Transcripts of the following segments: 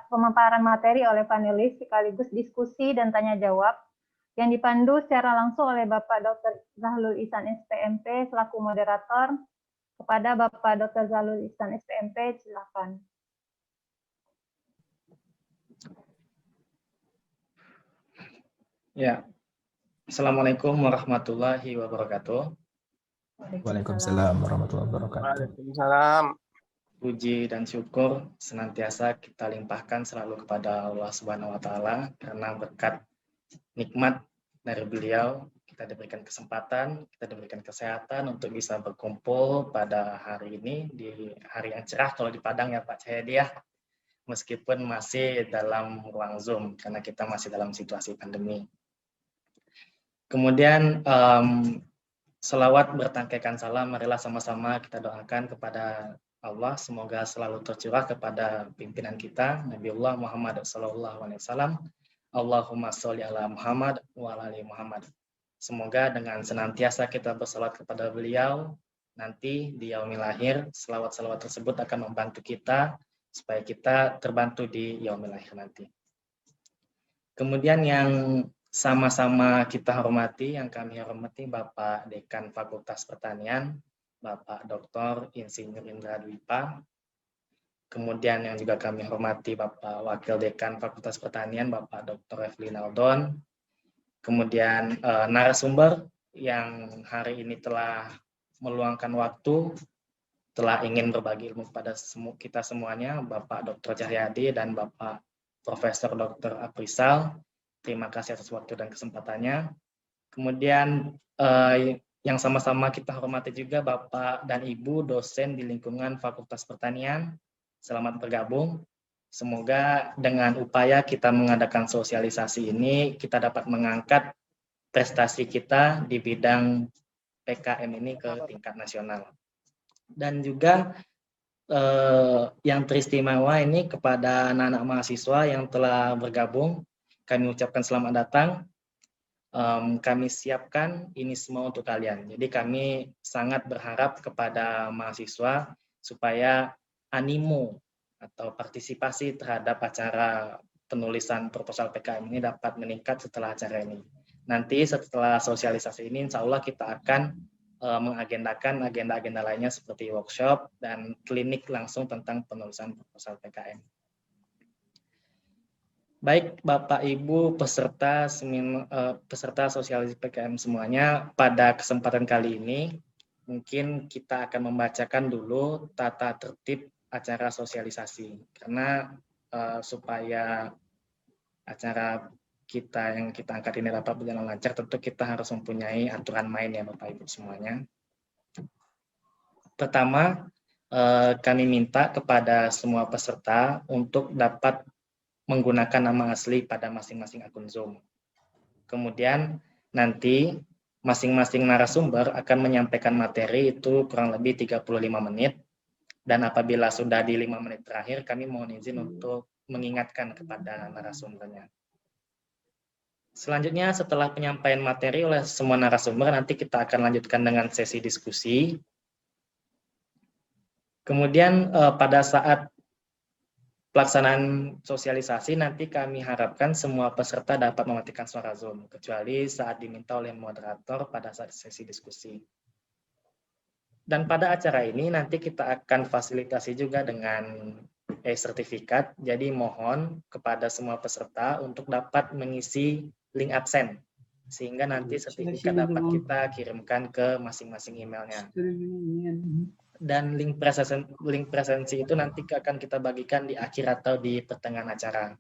pemaparan materi oleh panelis sekaligus diskusi dan tanya jawab yang dipandu secara langsung oleh Bapak Dr. Zahlul Ihsan SPMP selaku moderator. Kepada Bapak Dr. Zahlul Ihsan SPMP, silakan. Ya, Assalamualaikum warahmatullahi wabarakatuh. Waalaikumsalam warahmatullahi wabarakatuh. Waalaikumsalam. Puji dan syukur senantiasa kita limpahkan selalu kepada Allah Subhanahu wa Ta'ala, karena berkat nikmat dari beliau kita diberikan kesempatan, kita diberikan kesehatan untuk bisa berkumpul pada hari ini di hari yang cerah kalau di Padang ya Pak Cahyadi ya, meskipun masih dalam ruang Zoom karena kita masih dalam situasi pandemi. Kemudian selawat bertangkaikan salam, marilah sama-sama kita doakan kepada Allah, semoga selalu tercurah kepada pimpinan kita, Nabiullah Muhammad SAW. Allahumma sholli ala Muhammad wa ala ali Muhammad. Semoga dengan senantiasa kita bersalawat kepada beliau, nanti di yaumil akhir, selawat-selawat tersebut akan membantu kita, supaya kita terbantu di yaumil akhir nanti. Kemudian yang sama-sama kita hormati, yang kami hormati Bapak Dekan Fakultas Pertanian, Bapak Dr. Insinyur Indra Dwipa. Kemudian yang juga kami hormati Bapak Wakil Dekan Fakultas Pertanian, Bapak Dr. Evelyn Aldon. Kemudian narasumber yang hari ini telah meluangkan waktu, telah ingin berbagi ilmu kepada kita semuanya, Bapak Dr. Cahyadi dan Bapak Profesor Dr. Aprisal. Terima kasih atas waktu dan kesempatannya. Kemudian yang sama-sama kita hormati juga Bapak dan Ibu dosen di lingkungan Fakultas Pertanian. Selamat bergabung. Semoga dengan upaya kita mengadakan sosialisasi ini, kita dapat mengangkat prestasi kita di bidang PKM ini ke tingkat nasional. Dan juga yang teristimewa ini kepada anak-anak mahasiswa yang telah bergabung, kami ucapkan selamat datang. Kami siapkan ini semua untuk kalian. Jadi kami sangat berharap kepada mahasiswa supaya animo atau partisipasi terhadap acara penulisan proposal PKM ini dapat meningkat setelah acara ini. Nanti setelah sosialisasi ini, insya Allah kita akan mengagendakan agenda-agenda lainnya seperti workshop dan klinik langsung tentang penulisan proposal PKM. Baik Bapak Ibu peserta sosialisasi PKM semuanya, pada kesempatan kali ini mungkin kita akan membacakan dulu tata tertib acara sosialisasi, karena supaya acara kita yang kita angkat ini dapat berjalan lancar, tentu kita harus mempunyai aturan main ya Bapak Ibu semuanya. Pertama, kami minta kepada semua peserta untuk dapat menggunakan nama asli pada masing-masing akun Zoom. Kemudian nanti masing-masing narasumber akan menyampaikan materi itu kurang lebih 35 menit. Dan apabila sudah di 5 menit terakhir, kami mohon izin untuk mengingatkan kepada narasumbernya. Selanjutnya, setelah penyampaian materi oleh semua narasumber, nanti kita akan lanjutkan dengan sesi diskusi. Kemudian pada saat pelaksanaan sosialisasi, nanti kami harapkan semua peserta dapat mematikan suara Zoom, kecuali saat diminta oleh moderator pada saat sesi diskusi. Dan pada acara ini nanti kita akan fasilitasi juga dengan e-sertifikat, jadi mohon kepada semua peserta untuk dapat mengisi link absen, sehingga nanti sertifikat dapat kita kirimkan ke masing-masing emailnya. Dan link presensi itu nanti akan kita bagikan di akhir atau di pertengahan acara.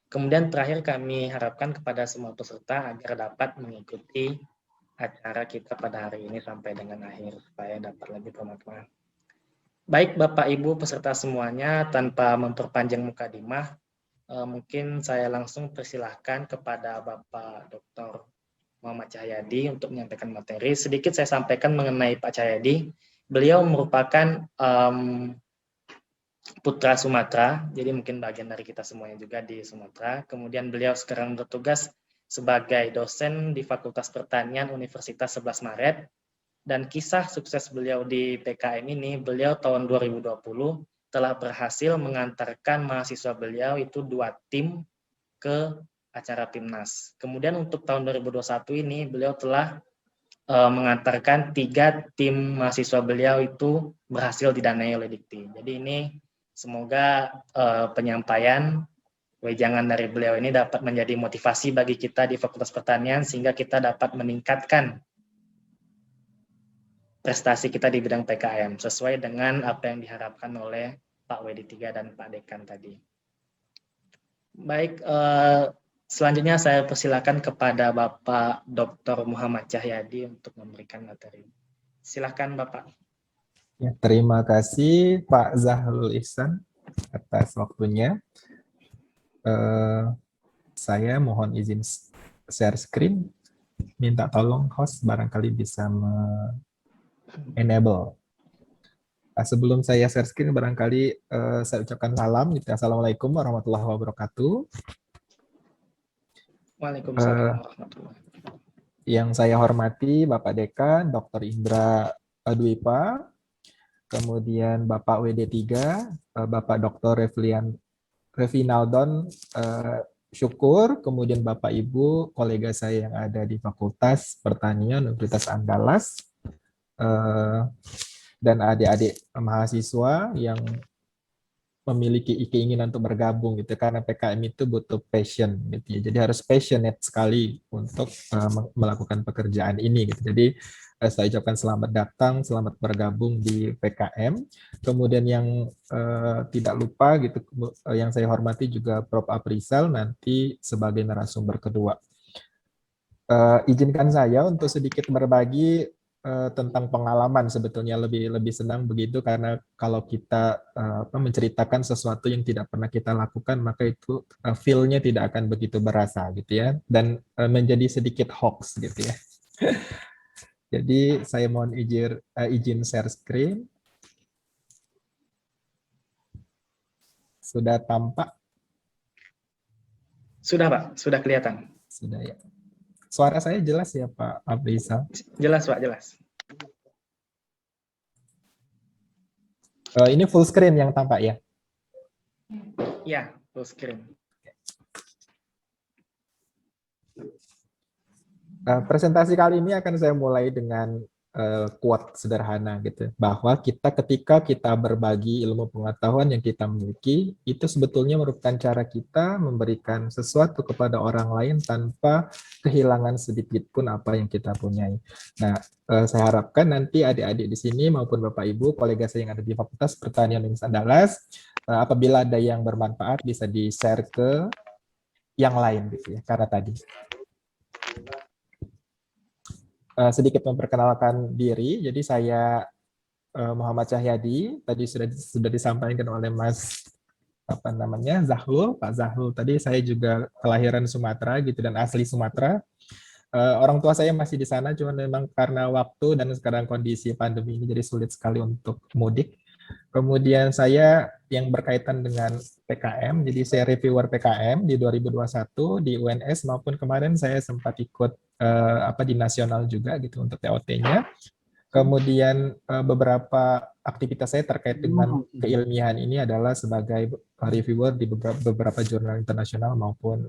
Kemudian terakhir kami harapkan kepada semua peserta agar dapat mengikuti acara kita pada hari ini sampai dengan akhir, supaya dapat lebih bermanfaat. Baik Bapak Ibu peserta semuanya, tanpa memperpanjang mukadimah, mungkin saya langsung persilahkan kepada Bapak Dr. Muhammad Cahyadi untuk menyampaikan materi. Sedikit saya sampaikan mengenai Pak Cahyadi. Beliau merupakan putra Sumatera, jadi mungkin bagian dari kita semuanya juga di Sumatera. Kemudian beliau sekarang bertugas sebagai dosen di Fakultas Pertanian Universitas 11 Maret. Dan kisah sukses beliau di PKM ini, beliau tahun 2020 telah berhasil mengantarkan mahasiswa beliau itu 2 tim ke acara PIMNAS. Kemudian untuk tahun 2021 ini beliau telah mengantarkan 3 tim mahasiswa beliau itu berhasil didanai oleh Dikti. Jadi ini semoga penyampaian wejangan dari beliau ini dapat menjadi motivasi bagi kita di Fakultas Pertanian sehingga kita dapat meningkatkan prestasi kita di bidang PKM sesuai dengan apa yang diharapkan oleh Pak WD3 dan Pak Dekan tadi. Baik, selanjutnya saya persilakan kepada Bapak Dr. Muhammad Cahyadi untuk memberikan materi. Silakan Bapak. Ya, terima kasih Pak Zahrul Ihsan atas waktunya. Saya mohon izin share screen. Minta tolong host barangkali bisa enable. Sebelum saya share screen barangkali saya ucapkan salam. Assalamualaikum warahmatullahi wabarakatuh. Waalaikumsalam warahmatullahi wabarakatuh. Yang saya hormati Bapak Dekan, Dr. Indra Dwipa, kemudian Bapak WD3, Bapak Dr. Revinaldon Syukur, kemudian Bapak Ibu, kolega saya yang ada di Fakultas Pertanian Universitas Andalas, dan adik-adik mahasiswa yang memiliki keinginan untuk bergabung gitu, karena PKM itu butuh passion gitu ya. Jadi harus passionate sekali untuk melakukan pekerjaan ini gitu. Jadi saya ucapkan selamat datang, selamat bergabung di PKM. Kemudian yang tidak lupa gitu, yang saya hormati juga Prof. Aprizal nanti sebagai narasumber kedua. Izinkan saya untuk sedikit berbagi tentang pengalaman. Sebetulnya lebih senang begitu, karena kalau kita menceritakan sesuatu yang tidak pernah kita lakukan, maka itu feel-nya tidak akan begitu berasa gitu ya, dan menjadi sedikit hoax gitu ya. Jadi saya mohon izin share screen. Sudah tampak? Sudah Pak, sudah kelihatan. Sudah ya. Suara saya jelas ya Pak Aprizal? Jelas Pak, jelas. Ini full screen yang tampak ya? Ya, full screen. Presentasi kali ini akan saya mulai dengan quote sederhana gitu, bahwa ketika kita berbagi ilmu pengetahuan yang kita miliki, itu sebetulnya merupakan cara kita memberikan sesuatu kepada orang lain tanpa kehilangan sedikit pun apa yang kita punyai. Nah, saya harapkan nanti adik-adik di sini maupun Bapak Ibu, kolega saya yang ada di Fakultas Pertanian Universitas Andalas, apabila ada yang bermanfaat bisa di-share ke yang lain gitu ya, karena tadi. Sedikit memperkenalkan diri, jadi saya Muhammad Cahyadi, tadi sudah disampaikan oleh Mas Zahrul, Pak Zahrul tadi. Saya juga kelahiran Sumatera gitu dan asli Sumatera. Orang tua saya masih di sana, cuma memang karena waktu dan sekarang kondisi pandemi ini jadi sulit sekali untuk mudik. Kemudian saya yang berkaitan dengan PKM, jadi saya reviewer PKM di 2021 di UNS, maupun kemarin saya sempat ikut di nasional juga gitu untuk TOT-nya. Kemudian beberapa aktivitas saya terkait dengan keilmiahan ini adalah sebagai reviewer di beberapa jurnal internasional maupun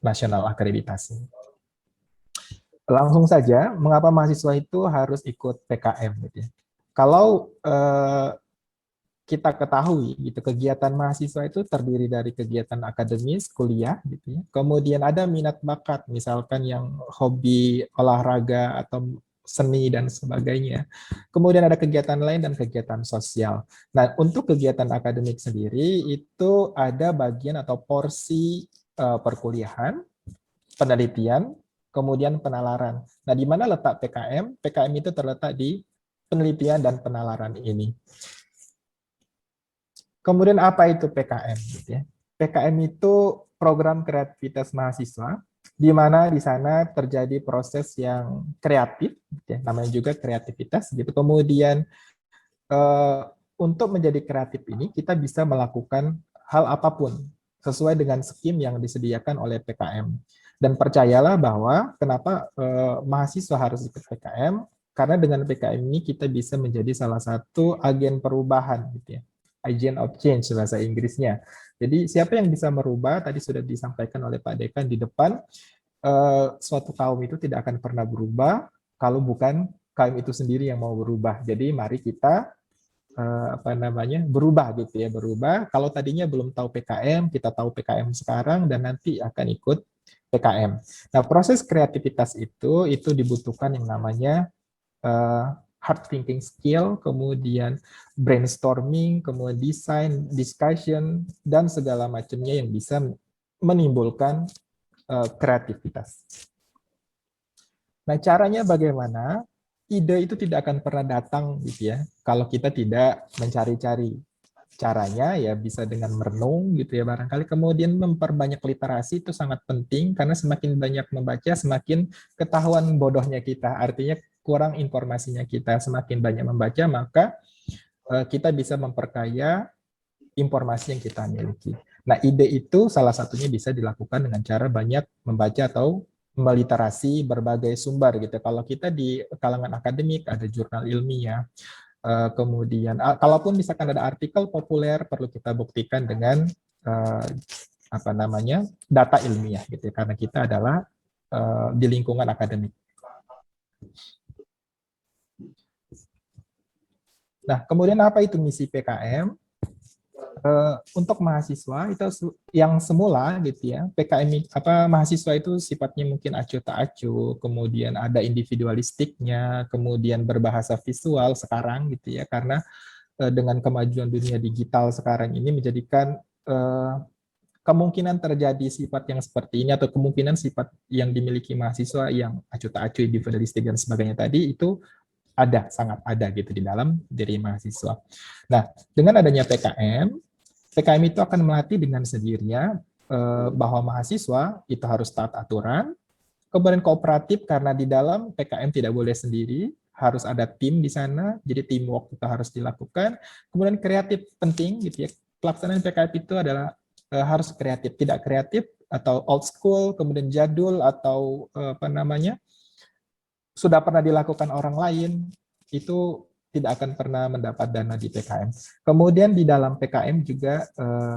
nasional akreditasi. Langsung saja, mengapa mahasiswa itu harus ikut PKM gitu ya? Kalau kita ketahui gitu, kegiatan mahasiswa itu terdiri dari kegiatan akademis, kuliah gitu ya. Kemudian ada minat bakat, misalkan yang hobi olahraga atau seni dan sebagainya. Kemudian ada kegiatan lain dan kegiatan sosial. Nah, untuk kegiatan akademik sendiri itu ada bagian atau porsi perkuliahan, penelitian, kemudian penalaran. Nah, di mana letak PKM? PKM itu terletak di penelitian dan penalaran ini. Kemudian apa itu PKM? PKM itu program kreativitas mahasiswa, di mana di sana terjadi proses yang kreatif, namanya juga kreativitas. Gitu. Kemudian untuk menjadi kreatif ini kita bisa melakukan hal apapun sesuai dengan skim yang disediakan oleh PKM. Dan percayalah bahwa kenapa mahasiswa harus ikut PKM, karena dengan PKM ini kita bisa menjadi salah satu agen perubahan gitu ya. agent of change bahasa Inggrisnya. Jadi siapa yang bisa merubah, tadi sudah disampaikan oleh Pak Dekan di depan, suatu kaum itu tidak akan pernah berubah kalau bukan kaum itu sendiri yang mau berubah. Jadi mari kita berubah gitu ya, berubah. Kalau tadinya belum tahu PKM, kita tahu PKM sekarang dan nanti akan ikut PKM. Nah, proses kreativitas itu dibutuhkan yang namanya hard thinking skill, kemudian brainstorming, kemudian design, discussion, dan segala macamnya yang bisa menimbulkan kreativitas. Nah, caranya bagaimana? Ide itu tidak akan pernah datang gitu ya, kalau kita tidak mencari-cari. Caranya ya bisa dengan merenung gitu ya barangkali, kemudian memperbanyak literasi itu sangat penting karena semakin banyak membaca semakin ketahuan bodohnya kita, artinya kurang informasinya kita. Semakin banyak membaca maka kita bisa memperkaya informasi yang kita miliki. Nah, ide itu salah satunya bisa dilakukan dengan cara banyak membaca atau meliterasi berbagai sumber gitu. Kalau kita di kalangan akademik ada jurnal ilmiah, kemudian kalaupun misalkan ada artikel populer perlu kita buktikan dengan data ilmiah gitu ya, karena kita adalah di lingkungan akademik. Nah, kemudian apa itu misi PKM? Untuk mahasiswa itu yang semula gitu ya, PKM mahasiswa itu sifatnya mungkin acuh tak acuh, kemudian ada individualistiknya, kemudian berbahasa visual sekarang gitu ya, karena dengan kemajuan dunia digital sekarang ini menjadikan kemungkinan terjadi sifat yang seperti ini atau kemungkinan sifat yang dimiliki mahasiswa yang acuh tak acuh, individualistik dan sebagainya tadi itu ada, sangat ada gitu di dalam diri mahasiswa. Nah, dengan adanya PKM itu akan melatih dengan sendirinya bahwa mahasiswa itu harus taat aturan, kemudian kooperatif karena di dalam PKM tidak boleh sendiri, harus ada tim di sana, jadi teamwork itu harus dilakukan. Kemudian kreatif penting gitu ya, pelaksanaan PKM itu adalah harus kreatif, tidak kreatif atau old school, kemudian jadul atau sudah pernah dilakukan orang lain, itu tidak akan pernah mendapat dana di PKM. Kemudian di dalam PKM juga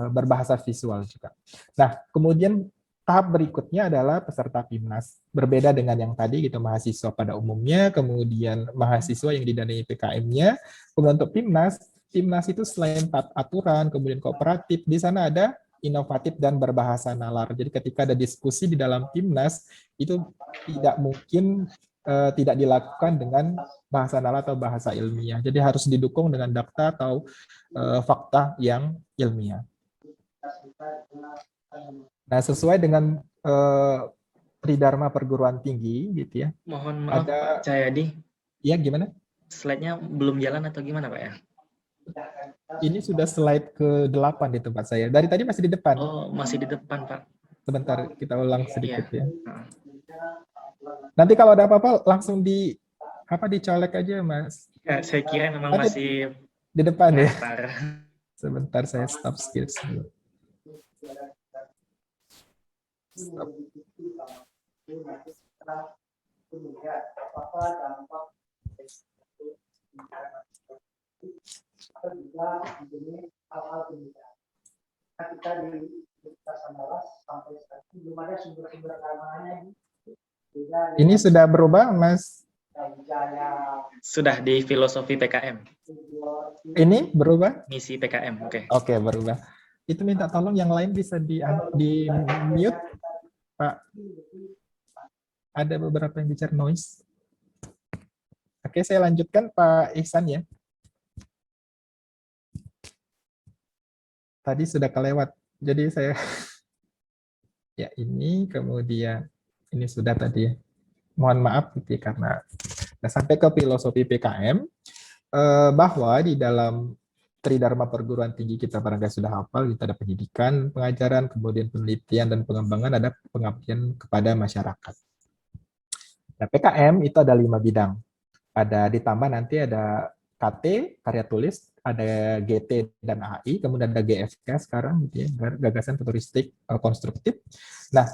berbahasa visual juga. Nah, kemudian tahap berikutnya adalah peserta PIMNAS. Berbeda dengan yang tadi gitu, mahasiswa pada umumnya, kemudian mahasiswa yang didanai PKM-nya. Kemudian untuk PIMNAS itu selain taat aturan, kemudian kooperatif, di sana ada inovatif dan berbahasa nalar. Jadi ketika ada diskusi di dalam PIMNAS, itu tidak mungkin tidak dilakukan dengan bahasa nalar atau bahasa ilmiah. Jadi harus didukung dengan data atau fakta yang ilmiah. Nah, sesuai dengan Tridharma perguruan tinggi gitu ya. Mohon maaf Pak Cahyadi. Iya, gimana? Slide-nya belum jalan atau gimana Pak ya? Ini sudah slide ke-8 di tempat saya. Dari tadi masih di depan. Oh, masih di depan Pak. Sebentar, kita ulang sedikit ya. Nah. Nanti kalau ada apa-apa langsung dicolek aja, Mas. Ya, saya kira memang masih di depan ya. Parah. Sebentar saya stop skills dulu. Stop. Ini sudah berubah, Mas? Sudah di filosofi PKM. Ini berubah? Misi PKM, oke. Oke, berubah. Itu minta tolong yang lain bisa di mute, Pak. Ada beberapa yang bicara noise. Oke, saya lanjutkan Pak Ihsan ya. Tadi sudah kelewat. Jadi saya ya ini kemudian ini sudah tadi. Mohon maaf gitu ya, karena sampai ke filosofi PKM bahwa di dalam Tridharma perguruan tinggi kita barangkali sudah hafal, kita ada pendidikan, pengajaran, kemudian penelitian dan pengembangan, ada pengabdian kepada masyarakat. Nah, PKM itu ada 5 bidang. Ada ditambah nanti ada KT, karya tulis, ada GT dan AI, kemudian ada GFK sekarang gitu ya, gagasan futuristik konstruktif. Nah,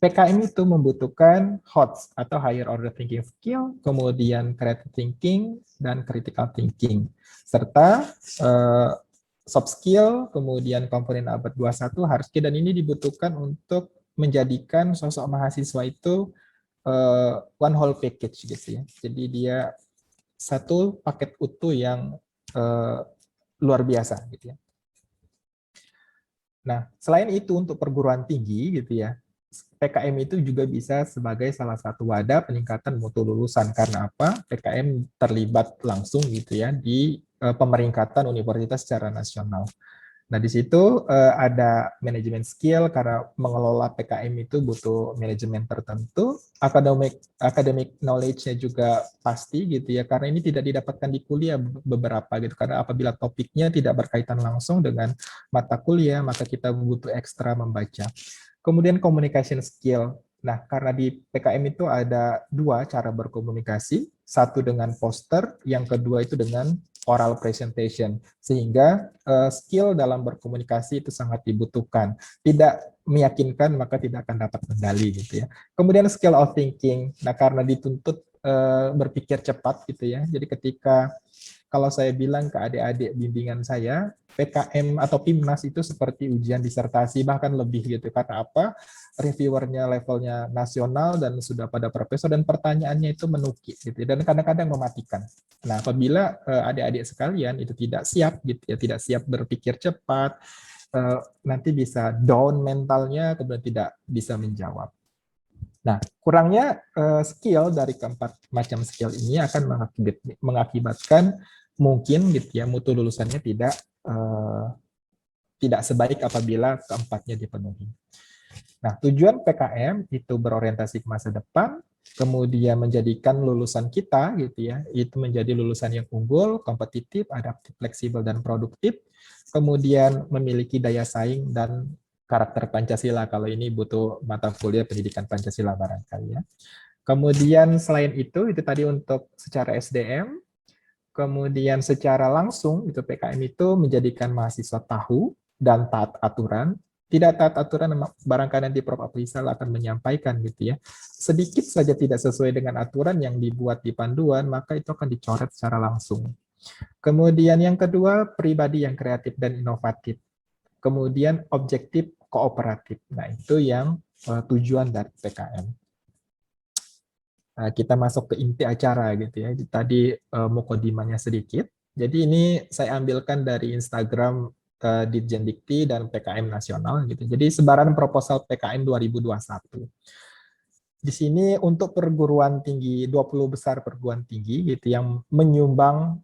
PKM itu membutuhkan HOTS atau Higher Order Thinking Skill, kemudian Creative Thinking dan Critical Thinking, serta soft skill, kemudian komponen abad 21 hard skill, dan ini dibutuhkan untuk menjadikan sosok mahasiswa itu one whole package gitu ya. Jadi dia satu paket utuh yang luar biasa gitu ya. Nah, selain itu untuk perguruan tinggi gitu ya, PKM itu juga bisa sebagai salah satu wadah peningkatan mutu lulusan. Karena apa? PKM terlibat langsung gitu ya di pemeringkatan universitas secara nasional. Nah, di situ ada manajemen skill karena mengelola PKM itu butuh manajemen tertentu, academic knowledge-nya juga pasti gitu ya, karena ini tidak didapatkan di kuliah beberapa gitu, karena apabila topiknya tidak berkaitan langsung dengan mata kuliah, maka kita butuh ekstra membaca. Kemudian communication skill. Nah, karena di PKM itu ada dua cara berkomunikasi, satu dengan poster, yang kedua itu dengan oral presentation, sehingga skill dalam berkomunikasi itu sangat dibutuhkan. Tidak meyakinkan maka tidak akan dapat medali gitu ya. Kemudian skill of thinking. Nah, karena dituntut berpikir cepat gitu ya. Jadi ketika kalau saya bilang ke adik-adik bimbingan saya, PKM atau PIMNAS itu seperti ujian disertasi, bahkan lebih gitu. Karena apa? Reviewernya levelnya nasional dan sudah pada profesor, dan pertanyaannya itu menukik gitu, dan kadang-kadang mematikan. Nah, apabila adik-adik sekalian itu tidak siap gitu ya, tidak siap berpikir cepat, nanti bisa down mentalnya, kemudian tidak bisa menjawab. Nah, kurangnya skill dari keempat macam skill ini akan mengakibatkan mungkin gitu ya mutu lulusannya tidak sebaik apabila keempatnya dipenuhi. Nah, tujuan PKM itu berorientasi ke masa depan, kemudian menjadikan lulusan kita gitu ya, itu menjadi lulusan yang unggul, kompetitif, adaptif, fleksibel, dan produktif, kemudian memiliki daya saing dan karakter Pancasila. Kalau ini butuh mata kuliah pendidikan Pancasila barangkali ya. Kemudian selain itu tadi untuk secara SDM, kemudian secara langsung itu PKM itu menjadikan mahasiswa tahu dan taat aturan. Tidak taat aturan barangkali nanti Prof. Afrizal akan menyampaikan gitu ya. Sedikit saja tidak sesuai dengan aturan yang dibuat di panduan, maka itu akan dicoret secara langsung. Kemudian yang kedua, pribadi yang kreatif dan inovatif. Kemudian objektif kooperatif. Nah, itu yang tujuan dari PKM. Nah, kita masuk ke inti acara gitu ya. Tadi mukodimanya sedikit. Jadi ini saya ambilkan dari Instagram Ditjen Dikti dan PKM Nasional gitu. Jadi sebaran proposal PKM 2021. Di sini untuk perguruan tinggi, 20 besar perguruan tinggi gitu yang menyumbang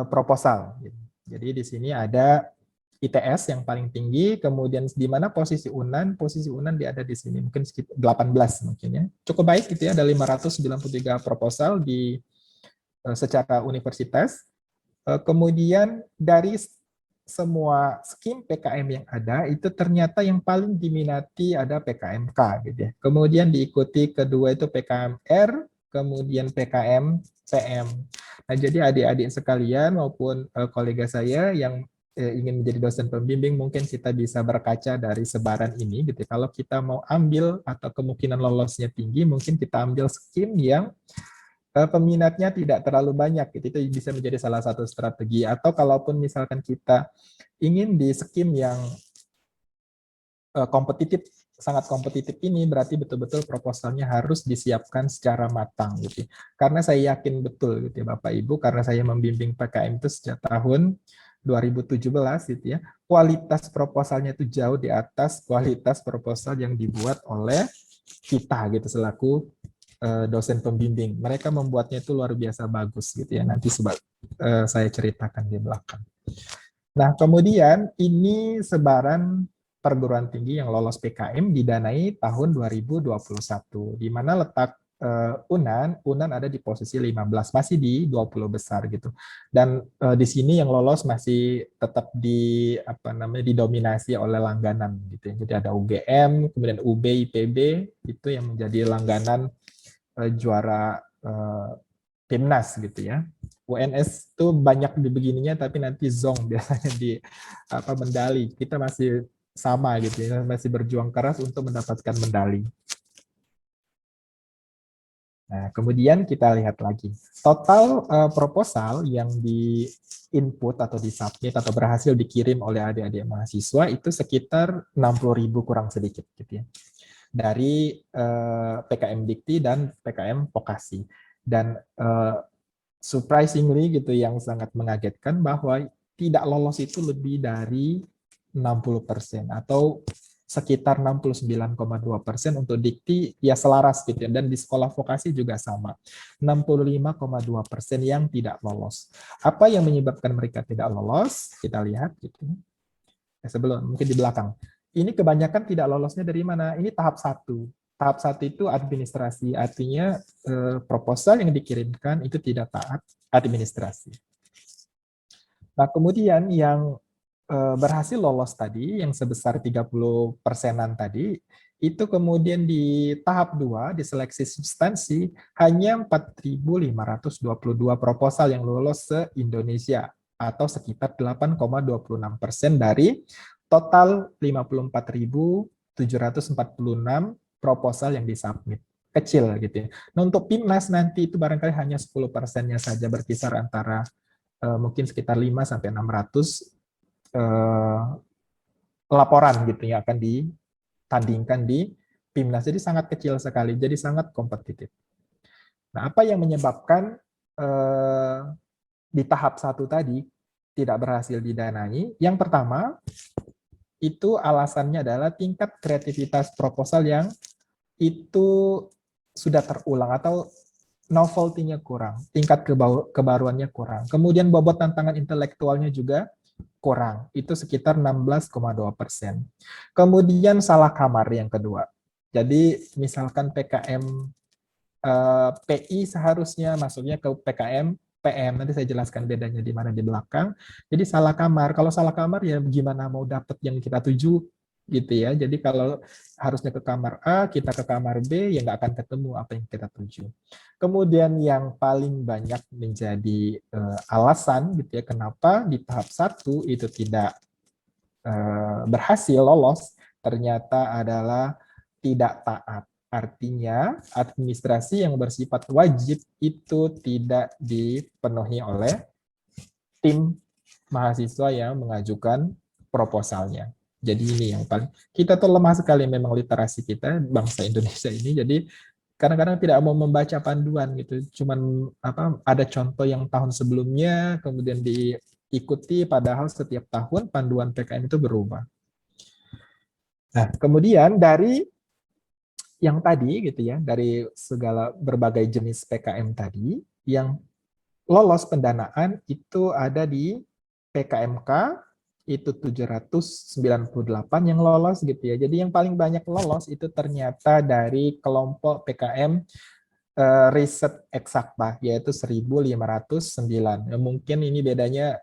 proposal gitu. Jadi di sini ada ITS yang paling tinggi, kemudian di mana posisi UNAN dia ada di sini, mungkin sekitar 18 mungkin ya. Cukup baik gitu ya, ada 593 proposal di secara universitas. Kemudian dari semua skim PKM yang ada, itu ternyata yang paling diminati ada PKMK gitu ya. Kemudian diikuti kedua itu PKMR, kemudian PKM CM. Nah, jadi adik-adik sekalian maupun kolega saya yang ingin menjadi dosen pembimbing, mungkin kita bisa berkaca dari sebaran ini gitu. Kalau kita mau ambil atau kemungkinan lolosnya tinggi, mungkin kita ambil skim yang peminatnya tidak terlalu banyak gitu. Itu bisa menjadi salah satu strategi. Atau kalaupun misalkan kita ingin di skim yang kompetitif, sangat kompetitif ini, berarti betul-betul proposalnya harus disiapkan secara matang gitu. Karena saya yakin betul gitu ya Bapak Ibu, karena saya membimbing PKM itu sejak tahun 2017 gitu ya, kualitas proposalnya itu jauh di atas kualitas proposal yang dibuat oleh kita gitu selaku dosen pembimbing. Mereka membuatnya itu luar biasa bagus gitu ya. Nanti saya ceritakan di belakang. Nah, kemudian ini sebaran perguruan tinggi yang lolos PKM didanai tahun 2021. Di mana letak UNAN ada di posisi 15, masih di 20 besar gitu. Dan di sini yang lolos masih tetap didominasi oleh langganan gitu ya. Jadi ada UGM, kemudian UB, IPB itu yang menjadi langganan juara timnas gitu ya. UNS itu banyak di begininya, tapi nanti zong biasanya di medali. Kita masih sama gitu ya, masih berjuang keras untuk mendapatkan medali. Nah, kemudian kita lihat lagi. Total proposal yang di input atau di submit atau berhasil dikirim oleh adik-adik mahasiswa itu sekitar 60.000 kurang sedikit gitu ya. Dari PKM Dikti dan PKM Vokasi. Dan surprisingly gitu yang sangat mengagetkan bahwa tidak lolos itu lebih dari 60% atau sekitar 69,2% untuk dikti ya selaras gitu ya. Dan di sekolah vokasi juga sama, 65,2% yang tidak lolos. Apa yang menyebabkan mereka tidak lolos? Kita lihat gitu. Sebelum mungkin di belakang. Ini kebanyakan tidak lolosnya dari mana? Ini tahap 1. Tahap 1 itu administrasi, artinya proposal yang dikirimkan itu tidak taat administrasi. Nah, kemudian yang berhasil lolos tadi, yang sebesar 30%-an tadi, itu kemudian di tahap 2, di seleksi substansi, hanya 4.522 proposal yang lolos se-Indonesia, atau sekitar 8,26% dari total 54.746 proposal yang disubmit. Kecil gitu ya. Nah, untuk PIMNAS nanti itu barangkali hanya 10%-nya saja, berkisar antara mungkin sekitar 5-600 laporan gitu ya akan ditandingkan di PIMNAS. Jadi sangat kecil sekali, jadi sangat kompetitif. Nah, apa yang menyebabkan di tahap 1 tadi tidak berhasil didanai? Yang pertama, itu alasannya adalah tingkat kreativitas proposal yang itu sudah terulang atau novelty-nya kurang, tingkat kebaruannya kurang. Kemudian bobot tantangan intelektualnya juga kurang, itu sekitar 16,2%. Kemudian salah kamar yang kedua. Jadi misalkan PKM PI seharusnya masuknya ke PKM PM, nanti saya jelaskan bedanya di mana di belakang. Jadi salah kamar, kalau salah kamar ya gimana mau dapat yang kita tuju gitu ya. Jadi kalau harusnya ke kamar A, kita ke kamar B, ya nggak akan ketemu apa yang kita tuju. Kemudian yang paling banyak menjadi alasan gitu ya, kenapa di tahap 1 itu tidak berhasil lolos, ternyata adalah tidak taat. Artinya administrasi yang bersifat wajib itu tidak dipenuhi oleh tim mahasiswa yang mengajukan proposalnya. Jadi ini yang paling, kita tuh lemah sekali memang literasi kita, bangsa Indonesia ini, jadi kadang-kadang tidak mau membaca panduan gitu, cuman ada contoh yang tahun sebelumnya, kemudian diikuti, padahal setiap tahun panduan PKM itu berubah. Nah, kemudian dari yang tadi gitu ya, dari segala berbagai jenis PKM tadi, yang lolos pendanaan itu ada di PKMK, itu 798 yang lolos gitu ya. Jadi yang paling banyak lolos itu ternyata dari kelompok PKM riset eksakta, yaitu 1.509. Mungkin ini bedanya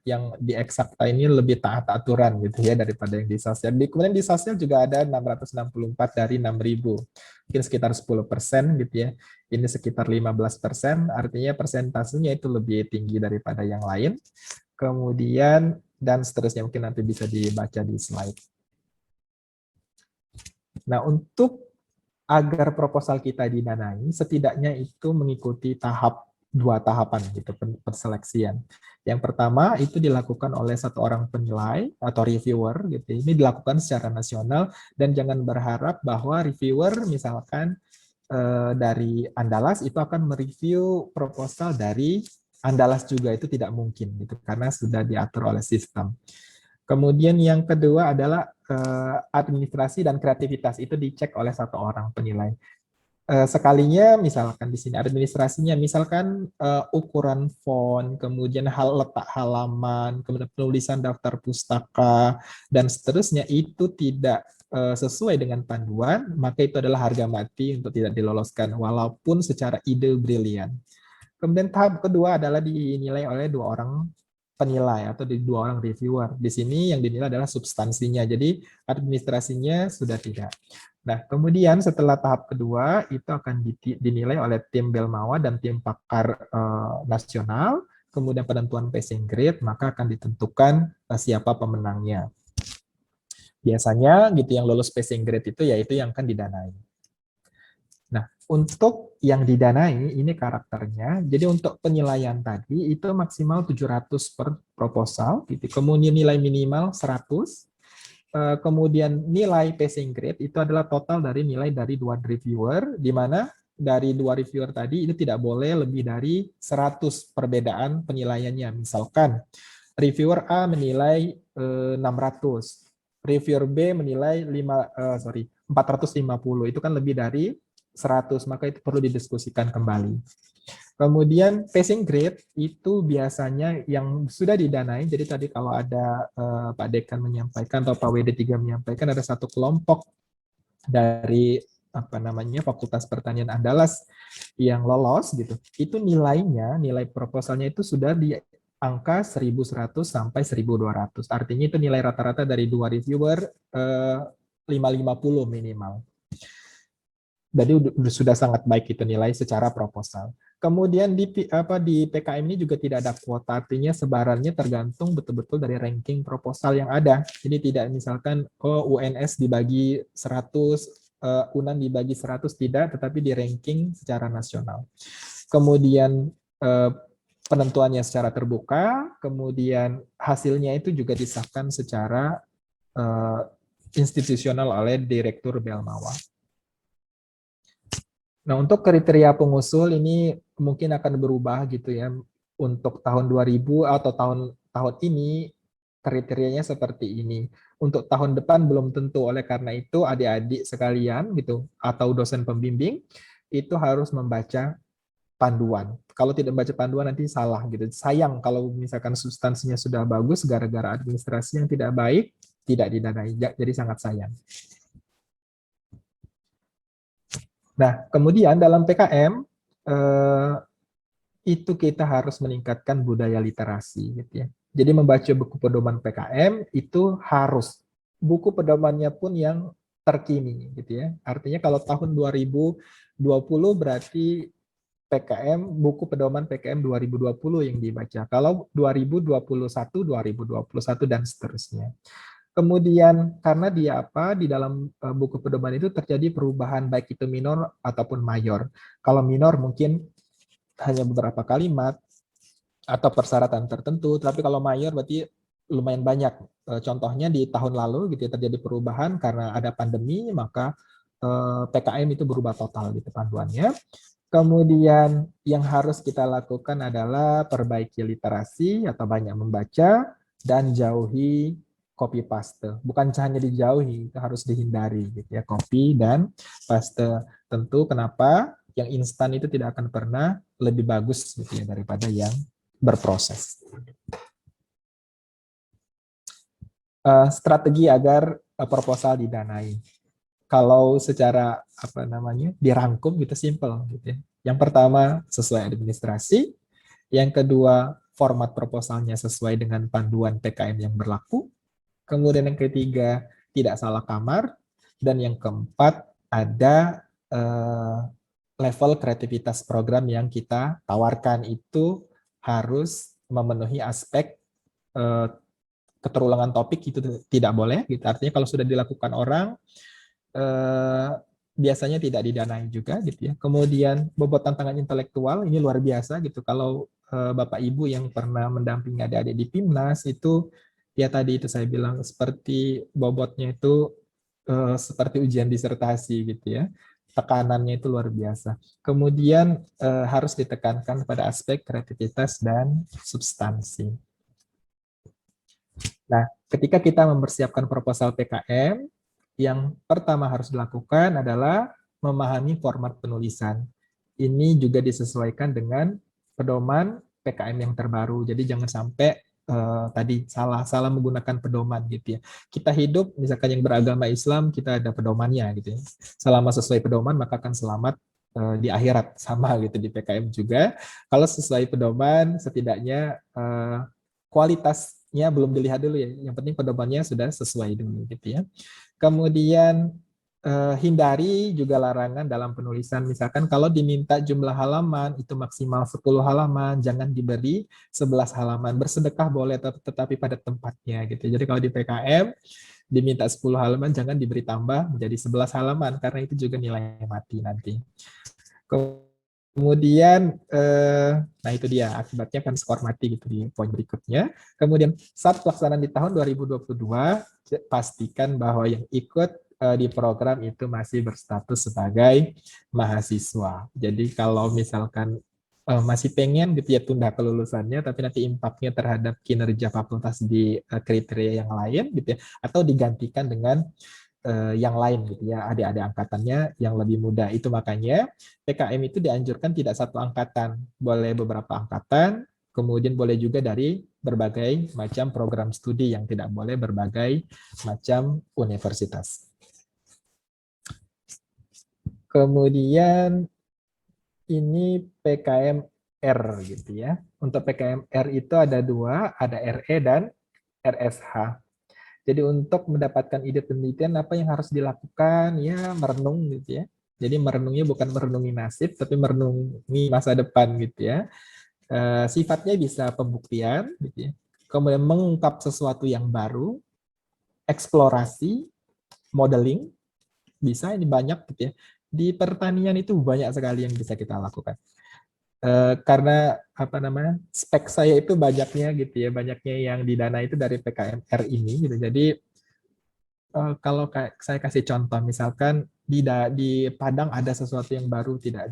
yang di eksakta ini lebih taat aturan gitu ya daripada yang di sosial. Kemudian di sosial juga ada 664 dari 6.000, mungkin sekitar 10% gitu ya. Ini sekitar 15%, artinya persentasenya itu lebih tinggi daripada yang lain. Kemudian dan seterusnya, mungkin nanti bisa dibaca di slide. Nah, untuk agar proposal kita didanai, setidaknya itu mengikuti dua tahapan gitu perseleksian. Yang pertama itu dilakukan oleh satu orang penilai atau reviewer gitu. Ini dilakukan secara nasional, dan jangan berharap bahwa reviewer misalkan dari Andalas itu akan mereview proposal dari Andalas juga, itu tidak mungkin gitu karena sudah diatur oleh sistem. Kemudian yang kedua adalah administrasi dan kreativitas, itu dicek oleh satu orang penilai. Sekalinya misalkan di sini administrasinya, misalkan ukuran font, kemudian letak halaman, kemudian penulisan daftar pustaka, dan seterusnya itu tidak sesuai dengan panduan, maka itu adalah harga mati untuk tidak diloloskan, walaupun secara ide brilian. Kemudian tahap kedua adalah dinilai oleh dua orang penilai atau di dua orang reviewer. Di sini yang dinilai adalah substansinya, jadi administrasinya sudah tidak. Nah, kemudian setelah tahap kedua itu akan dinilai oleh tim Belmawa dan tim pakar nasional, kemudian penentuan passing grade, maka akan ditentukan siapa pemenangnya. Biasanya gitu yang lulus passing grade itu yaitu yang akan didanai. Nah, untuk yang didanai ini karakternya. Jadi untuk penilaian tadi itu maksimal 700 per proposal gitu. Kemudian nilai minimal 100. Kemudian nilai passing grade itu adalah total dari nilai dari dua reviewer, di mana dari dua reviewer tadi itu tidak boleh lebih dari 100 perbedaan penilaiannya. Misalkan reviewer A menilai 600, reviewer B menilai 450, itu kan lebih dari 100, maka itu perlu didiskusikan kembali. Kemudian passing grade itu biasanya yang sudah didanai, jadi tadi kalau ada Pak Dekan menyampaikan atau Pak WD3 menyampaikan ada satu kelompok dari Fakultas Pertanian Andalas yang lolos gitu, itu nilai proposalnya itu sudah di angka 1.100 sampai 1.200. Artinya itu nilai rata-rata dari dua reviewer 550 minimal. Jadi sudah sangat baik itu nilai secara proposal. Kemudian di PKM ini juga tidak ada kuota, artinya sebarannya tergantung betul-betul dari ranking proposal yang ada. Jadi tidak misalkan UNS dibagi 100, UNAN dibagi 100, tidak, tetapi di ranking secara nasional. Kemudian penentuannya secara terbuka, kemudian hasilnya itu juga disahkan secara institusional oleh Direktur Belmawa. Nah, untuk kriteria pengusul ini mungkin akan berubah gitu ya. Untuk tahun 2000 atau tahun ini kriterianya seperti ini. Untuk tahun depan belum tentu, oleh karena itu adik-adik sekalian gitu atau dosen pembimbing itu harus membaca panduan. Kalau tidak baca panduan nanti salah gitu. Sayang kalau misalkan substansinya sudah bagus, gara-gara administrasi yang tidak baik tidak didanai. Jadi sangat sayang. Nah, kemudian dalam PKM itu kita harus meningkatkan budaya literasi gitu ya. Jadi membaca buku pedoman PKM itu harus, buku pedomannya pun yang terkini gitu ya. Artinya kalau tahun 2020 berarti buku pedoman PKM 2020 yang dibaca. Kalau 2021, 2021 dan seterusnya. Kemudian karena di dalam buku pedoman itu terjadi perubahan baik itu minor ataupun mayor. Kalau minor mungkin hanya beberapa kalimat atau persyaratan tertentu, tapi kalau mayor berarti lumayan banyak. Contohnya di tahun lalu gitu ya, terjadi perubahan karena ada pandemi, maka PKM itu berubah total gitu panduannya. Kemudian yang harus kita lakukan adalah perbaiki literasi atau banyak membaca dan jauhi copy paste. Bukan hanya dijauhi, itu harus dihindari gitu ya, copy dan paste. Tentu kenapa yang instan itu tidak akan pernah lebih bagus gitu ya daripada yang berproses. Strategi agar proposal didanai. Kalau secara dirangkum gitu simple gitu ya. Yang pertama sesuai administrasi, yang kedua format proposalnya sesuai dengan panduan PKM yang berlaku, kemudian yang ketiga tidak salah kamar, dan yang keempat ada level kreativitas program yang kita tawarkan itu harus memenuhi aspek keterulangan topik, itu tidak boleh gitu. Artinya kalau sudah dilakukan orang biasanya tidak didanai juga gitu ya. Kemudian bobot tantangan intelektual ini luar biasa gitu. Kalau Bapak Ibu yang pernah mendampingi adik-adik di PIMNAS itu ya tadi itu saya bilang seperti bobotnya itu seperti ujian disertasi gitu ya. Tekanannya itu luar biasa. Kemudian harus ditekankan pada aspek kreativitas dan substansi. Nah, ketika kita mempersiapkan proposal PKM, yang pertama harus dilakukan adalah memahami format penulisan. Ini juga disesuaikan dengan pedoman PKM yang terbaru. Jadi jangan sampai tadi salah menggunakan pedoman gitu ya. Kita hidup misalkan yang beragama Islam, kita ada pedomannya gitu ya. Selama sesuai pedoman maka akan selamat di akhirat, sama gitu di PKM juga. Kalau sesuai pedoman setidaknya kualitasnya belum dilihat dulu ya. Yang penting pedomannya sudah sesuai dulu gitu ya. Kemudian hindari juga larangan dalam penulisan. Misalkan kalau diminta jumlah halaman itu maksimal 10 halaman, jangan diberi 11 halaman. Bersedekah boleh tetapi pada tempatnya gitu. Jadi kalau di PKM diminta 10 halaman, jangan diberi tambah menjadi 11 halaman, karena itu juga nilai mati nanti. Kemudian, nah itu dia, akibatnya kan skor mati gitu di poin berikutnya. Kemudian saat pelaksanaan di tahun 2022, pastikan bahwa yang ikut di program itu masih berstatus sebagai mahasiswa. Jadi kalau misalkan masih pengen gitu ya tunda kelulusannya, tapi nanti impact-nya terhadap kinerja fakultas di kriteria yang lain gitu ya, atau digantikan dengan yang lain gitu ya, adik-adik angkatannya yang lebih muda. Itu makanya PKM itu dianjurkan tidak satu angkatan, boleh beberapa angkatan, kemudian boleh juga dari berbagai macam program studi, yang tidak boleh berbagai macam universitas. Kemudian ini PKM R gitu ya. Untuk PKM R itu ada dua, ada RE dan RSH. Jadi untuk mendapatkan ide penelitian apa yang harus dilakukan, ya merenung gitu ya. Jadi merenungnya bukan merenungi nasib, tapi merenungi masa depan gitu ya. Sifatnya bisa pembuktian gitu ya. Kemudian mengungkap sesuatu yang baru, eksplorasi, modeling, bisa ini banyak gitu ya. Di pertanian itu banyak sekali yang bisa kita lakukan. Karena apa namanya, spek saya itu banyaknya gitu ya, banyaknya yang didana itu dari PKMR ini gitu. Jadi kalau saya kasih contoh, misalkan di Padang ada sesuatu yang baru, tidak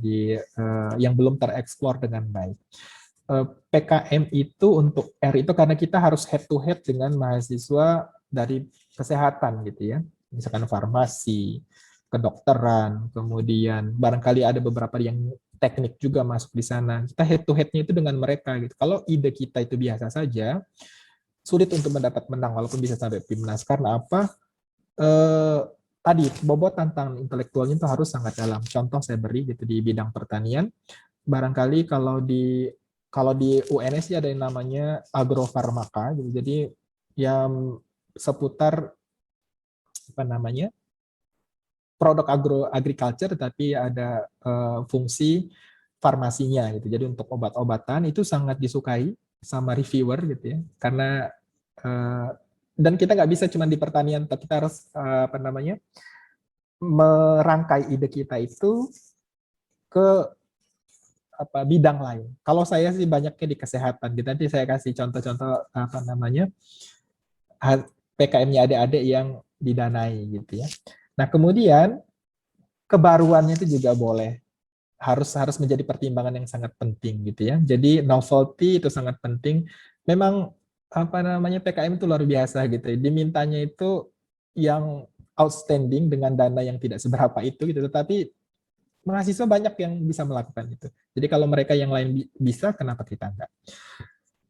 yang belum tereksplor dengan baik. PKM itu untuk R itu karena kita harus head to head dengan mahasiswa dari kesehatan gitu ya, misalkan farmasi, kedokteran, kemudian barangkali ada beberapa yang teknik juga masuk di sana. Kita head to head-nya itu dengan mereka gitu. Kalau ide kita itu biasa saja, sulit untuk mendapat menang walaupun bisa sampai PIMNAS. Karena apa? Tadi bobot tantangan intelektualnya itu harus sangat dalam. Contoh saya beri gitu di bidang pertanian. Barangkali kalau di UNS ada yang namanya agrofarmaka gitu. Jadi yang seputar apa namanya? Produk agriculture, tapi ada fungsi farmasinya gitu. Jadi untuk obat-obatan itu sangat disukai sama reviewer gitu ya. Karena dan kita nggak bisa cuma di pertanian, tapi kita harus apa namanya, merangkai ide kita itu ke apa bidang lain. Kalau saya sih banyaknya di kesehatan. Gitu. Nanti saya kasih contoh-contoh apa namanya PKM-nya adik-adik yang didanai gitu ya. Nah kemudian kebaruannya itu juga boleh, harus menjadi pertimbangan yang sangat penting gitu ya. Jadi novelty itu sangat penting. Memang apa namanya PKM itu luar biasa gitu. Dimintanya itu yang outstanding dengan dana yang tidak seberapa itu gitu. Tetapi mahasiswa banyak yang bisa melakukan itu. Jadi kalau mereka yang lain bisa, kenapa kita enggak?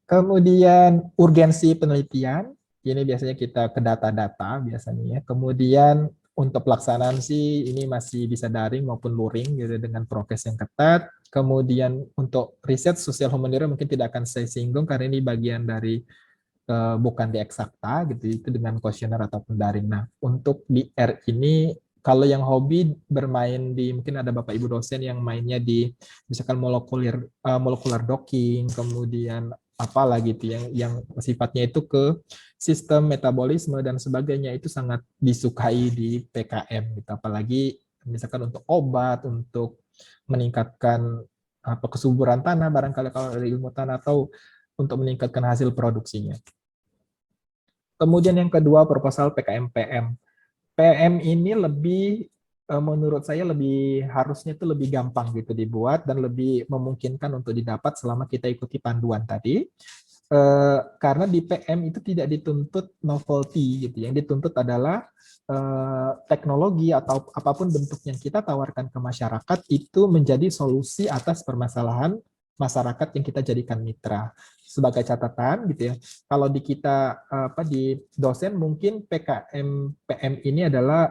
Kemudian urgensi penelitian, ini biasanya kita ke data-data biasanya ya. Kemudian untuk pelaksanaan sih ini masih bisa daring maupun luring gitu dengan prokes yang ketat. Kemudian untuk riset sosial humaniora mungkin tidak akan saya singgung karena ini bagian dari bukan di eksakta gitu, itu dengan kuesioner ataupun daring. Nah, untuk di R ini kalau yang hobi bermain di, mungkin ada Bapak Ibu dosen yang mainnya di misalkan molekular docking, kemudian apalah gitu yang sifatnya itu ke sistem metabolisme dan sebagainya, itu sangat disukai di PKM gitu. Apalagi misalkan untuk obat, untuk meningkatkan apa kesuburan tanah barangkali kalau dari ilmu tanah, atau untuk meningkatkan hasil produksinya. Kemudian yang kedua proposal PKM PM. PM ini lebih menurut saya lebih harusnya itu lebih gampang gitu dibuat dan lebih memungkinkan untuk didapat selama kita ikuti panduan tadi. Karena di PM itu tidak dituntut novelty gitu. Yang dituntut adalah teknologi atau apapun bentuk yang kita tawarkan ke masyarakat itu menjadi solusi atas permasalahan masyarakat yang kita jadikan mitra. Sebagai catatan gitu ya, kalau di kita di dosen mungkin PKM PM ini adalah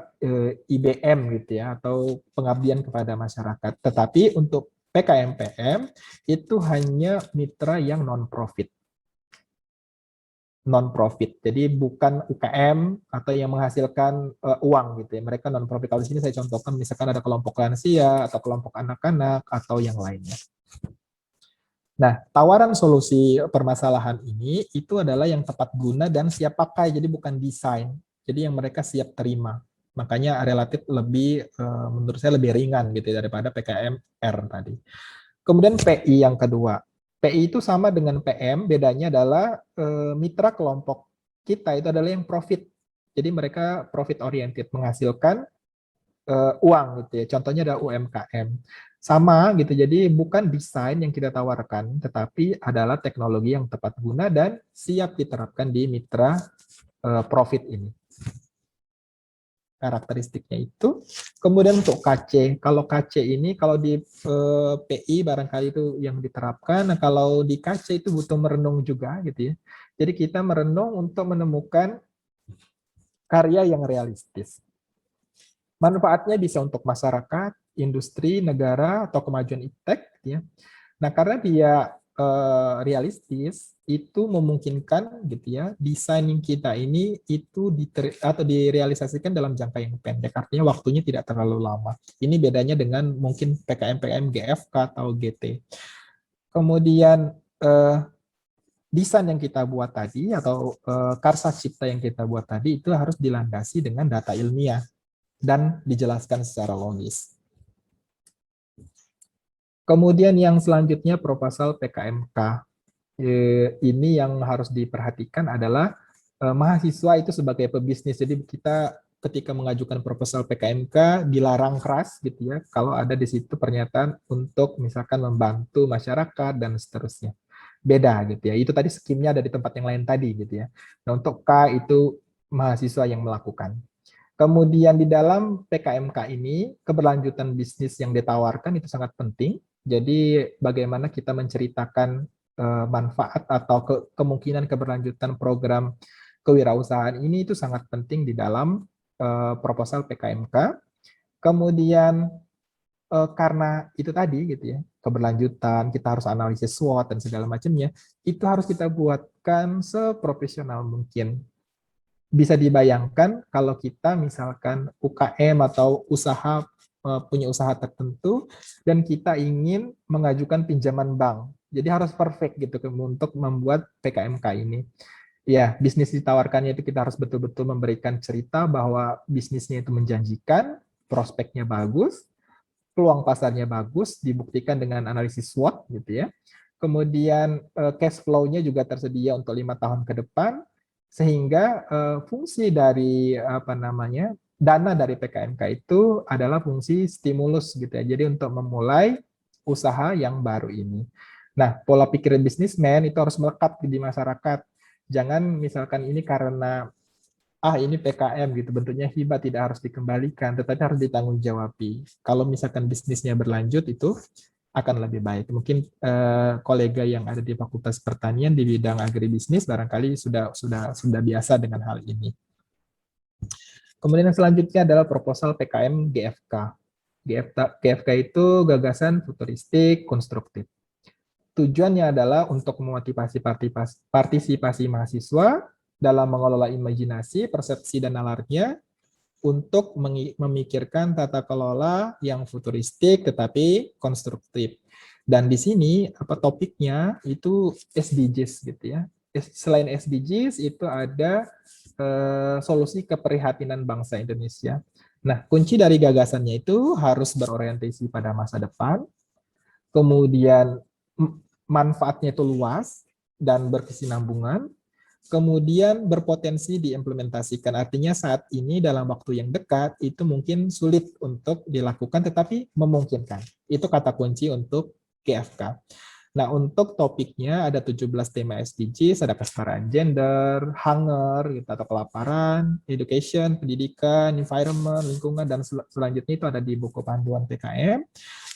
IBM gitu ya, atau pengabdian kepada masyarakat. Tetapi untuk PKM PM itu hanya mitra yang non-profit. Non-profit, jadi bukan UKM atau yang menghasilkan uang gitu ya. Mereka non-profit. Kalau di sini saya contohkan misalkan ada kelompok lansia atau kelompok anak-anak atau yang lainnya. Nah, tawaran solusi permasalahan ini itu adalah yang tepat guna dan siap pakai, jadi bukan desain. Jadi yang mereka siap terima. Makanya relatif lebih, menurut saya lebih ringan gitu ya, daripada PKMR tadi. Kemudian PI yang kedua. PI itu sama dengan PM, bedanya adalah mitra kelompok kita itu adalah yang profit. Jadi mereka profit oriented, menghasilkan uang gitu ya. Contohnya ada UMKM. Sama gitu. Jadi bukan desain yang kita tawarkan, tetapi adalah teknologi yang tepat guna dan siap diterapkan di mitra profit ini. Karakteristiknya itu. Kemudian untuk KC, kalau KC ini kalau di PI barangkali itu yang diterapkan, nah kalau di KC itu butuh merenung juga gitu ya. Jadi kita merenung untuk menemukan karya yang realistis. Manfaatnya bisa untuk masyarakat, industri, negara, atau kemajuan iptek gitu ya. Nah, karena dia realistis, itu memungkinkan gitu ya, desain kita ini itu direalisasikan dalam jangka yang pendek, artinya waktunya tidak terlalu lama. Ini bedanya dengan mungkin PKM-PKM GFK atau GT. Kemudian desain yang kita buat tadi atau karsa cipta yang kita buat tadi itu harus dilandasi dengan data ilmiah dan dijelaskan secara logis. Kemudian yang selanjutnya proposal PKMK. Ini yang harus diperhatikan adalah mahasiswa itu sebagai pebisnis. Jadi kita ketika mengajukan proposal PKMK dilarang keras gitu ya, kalau ada di situ pernyataan untuk misalkan membantu masyarakat dan seterusnya. Beda gitu ya. Itu tadi skimnya ada di tempat yang lain tadi gitu ya. Nah, untuk K itu mahasiswa yang melakukan. Kemudian di dalam PKMK ini, keberlanjutan bisnis yang ditawarkan itu sangat penting. Jadi bagaimana kita menceritakan manfaat atau kemungkinan keberlanjutan program kewirausahaan ini itu sangat penting di dalam proposal PKMK. Kemudian karena itu tadi gitu ya, keberlanjutan, kita harus analisis SWOT dan segala macamnya, itu harus kita buatkan seprofesional mungkin. Bisa dibayangkan kalau kita misalkan UKM atau usaha punya usaha tertentu dan kita ingin mengajukan pinjaman bank. Jadi harus perfect gitu untuk membuat PKMK ini. Ya, bisnis ditawarkannya itu kita harus betul-betul memberikan cerita bahwa bisnisnya itu menjanjikan, prospeknya bagus, peluang pasarnya bagus, dibuktikan dengan analisis SWOT gitu ya. Kemudian cash flow-nya juga tersedia untuk 5 tahun ke depan, sehingga fungsi dari dana dari PKMK itu adalah fungsi stimulus gitu ya. Jadi untuk memulai usaha yang baru ini. Nah, pola pikir bisnismen itu harus melekat di masyarakat. Jangan misalkan ini karena ini PKM gitu, bentuknya hibah tidak harus dikembalikan, tetapi harus ditanggung-jawabi. Kalau misalkan bisnisnya berlanjut itu akan lebih baik. Mungkin kolega yang ada di Fakultas Pertanian di bidang agribisnis barangkali sudah biasa dengan hal ini. Kemudian yang selanjutnya adalah proposal PKM GFK. GFK itu gagasan futuristik konstruktif. Tujuannya adalah untuk memotivasi partisipasi mahasiswa dalam mengelola imajinasi, persepsi, dan nalarnya untuk memikirkan tata kelola yang futuristik tetapi konstruktif. Dan di sini topiknya itu SDGs gitu ya. Selain SDGs itu ada solusi keprihatinan bangsa Indonesia. Nah, kunci dari gagasannya itu harus berorientasi pada masa depan, kemudian manfaatnya itu luas dan berkesinambungan, kemudian berpotensi diimplementasikan. Artinya saat ini dalam waktu yang dekat itu mungkin sulit untuk dilakukan tetapi memungkinkan. Itu kata kunci untuk GFK. Nah, untuk topiknya ada 17 tema SDGs, ada kesetaraan gender, hunger gitu, atau kelaparan, education, pendidikan, environment, lingkungan, dan selanjutnya itu ada di buku panduan PKM.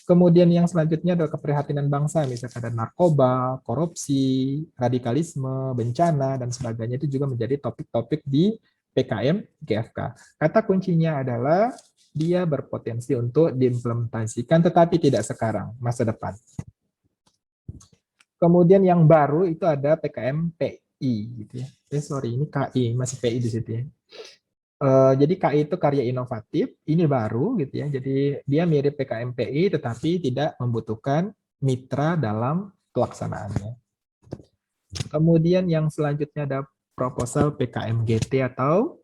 Kemudian yang selanjutnya adalah keprihatinan bangsa, misalkan ada narkoba, korupsi, radikalisme, bencana, dan sebagainya itu juga menjadi topik-topik di PKM GFK. Kata kuncinya adalah dia berpotensi untuk diimplementasikan, tetapi tidak sekarang, masa depan. Kemudian yang baru itu ada PKM PI, gitu ya. Sorry, ini KI, masih PI di situ ya. Jadi KI itu karya inovatif, ini baru gitu ya. Jadi dia mirip PKM PI tetapi tidak membutuhkan mitra dalam pelaksanaannya. Kemudian yang selanjutnya ada proposal PKM GT atau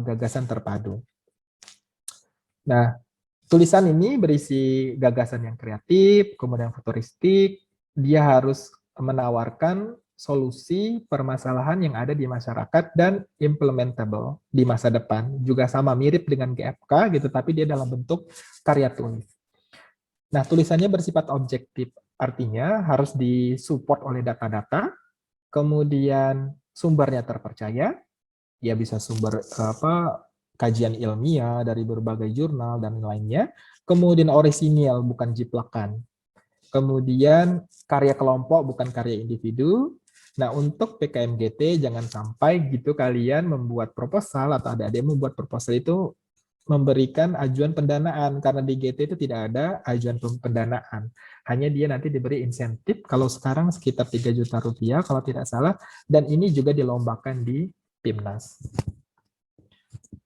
gagasan terpadu. Nah, tulisan ini berisi gagasan yang kreatif, kemudian futuristik, dia harus menawarkan solusi permasalahan yang ada di masyarakat dan implementable di masa depan. Juga sama mirip dengan GFK gitu, tapi dia dalam bentuk karya tulis. Nah, tulisannya bersifat objektif, artinya harus disupport oleh data-data, kemudian sumbernya terpercaya, ya bisa sumber kajian ilmiah dari berbagai jurnal dan lainnya, kemudian orisinil bukan jiplakan, kemudian karya kelompok bukan karya individu. Nah, untuk PKMGT jangan sampai gitu kalian membuat proposal atau adik-adik membuat proposal itu memberikan ajuan pendanaan, karena di GT itu tidak ada ajuan pendanaan. Hanya dia nanti diberi insentif, kalau sekarang sekitar 3 juta rupiah kalau tidak salah, dan ini juga dilombakan di PIMNAS.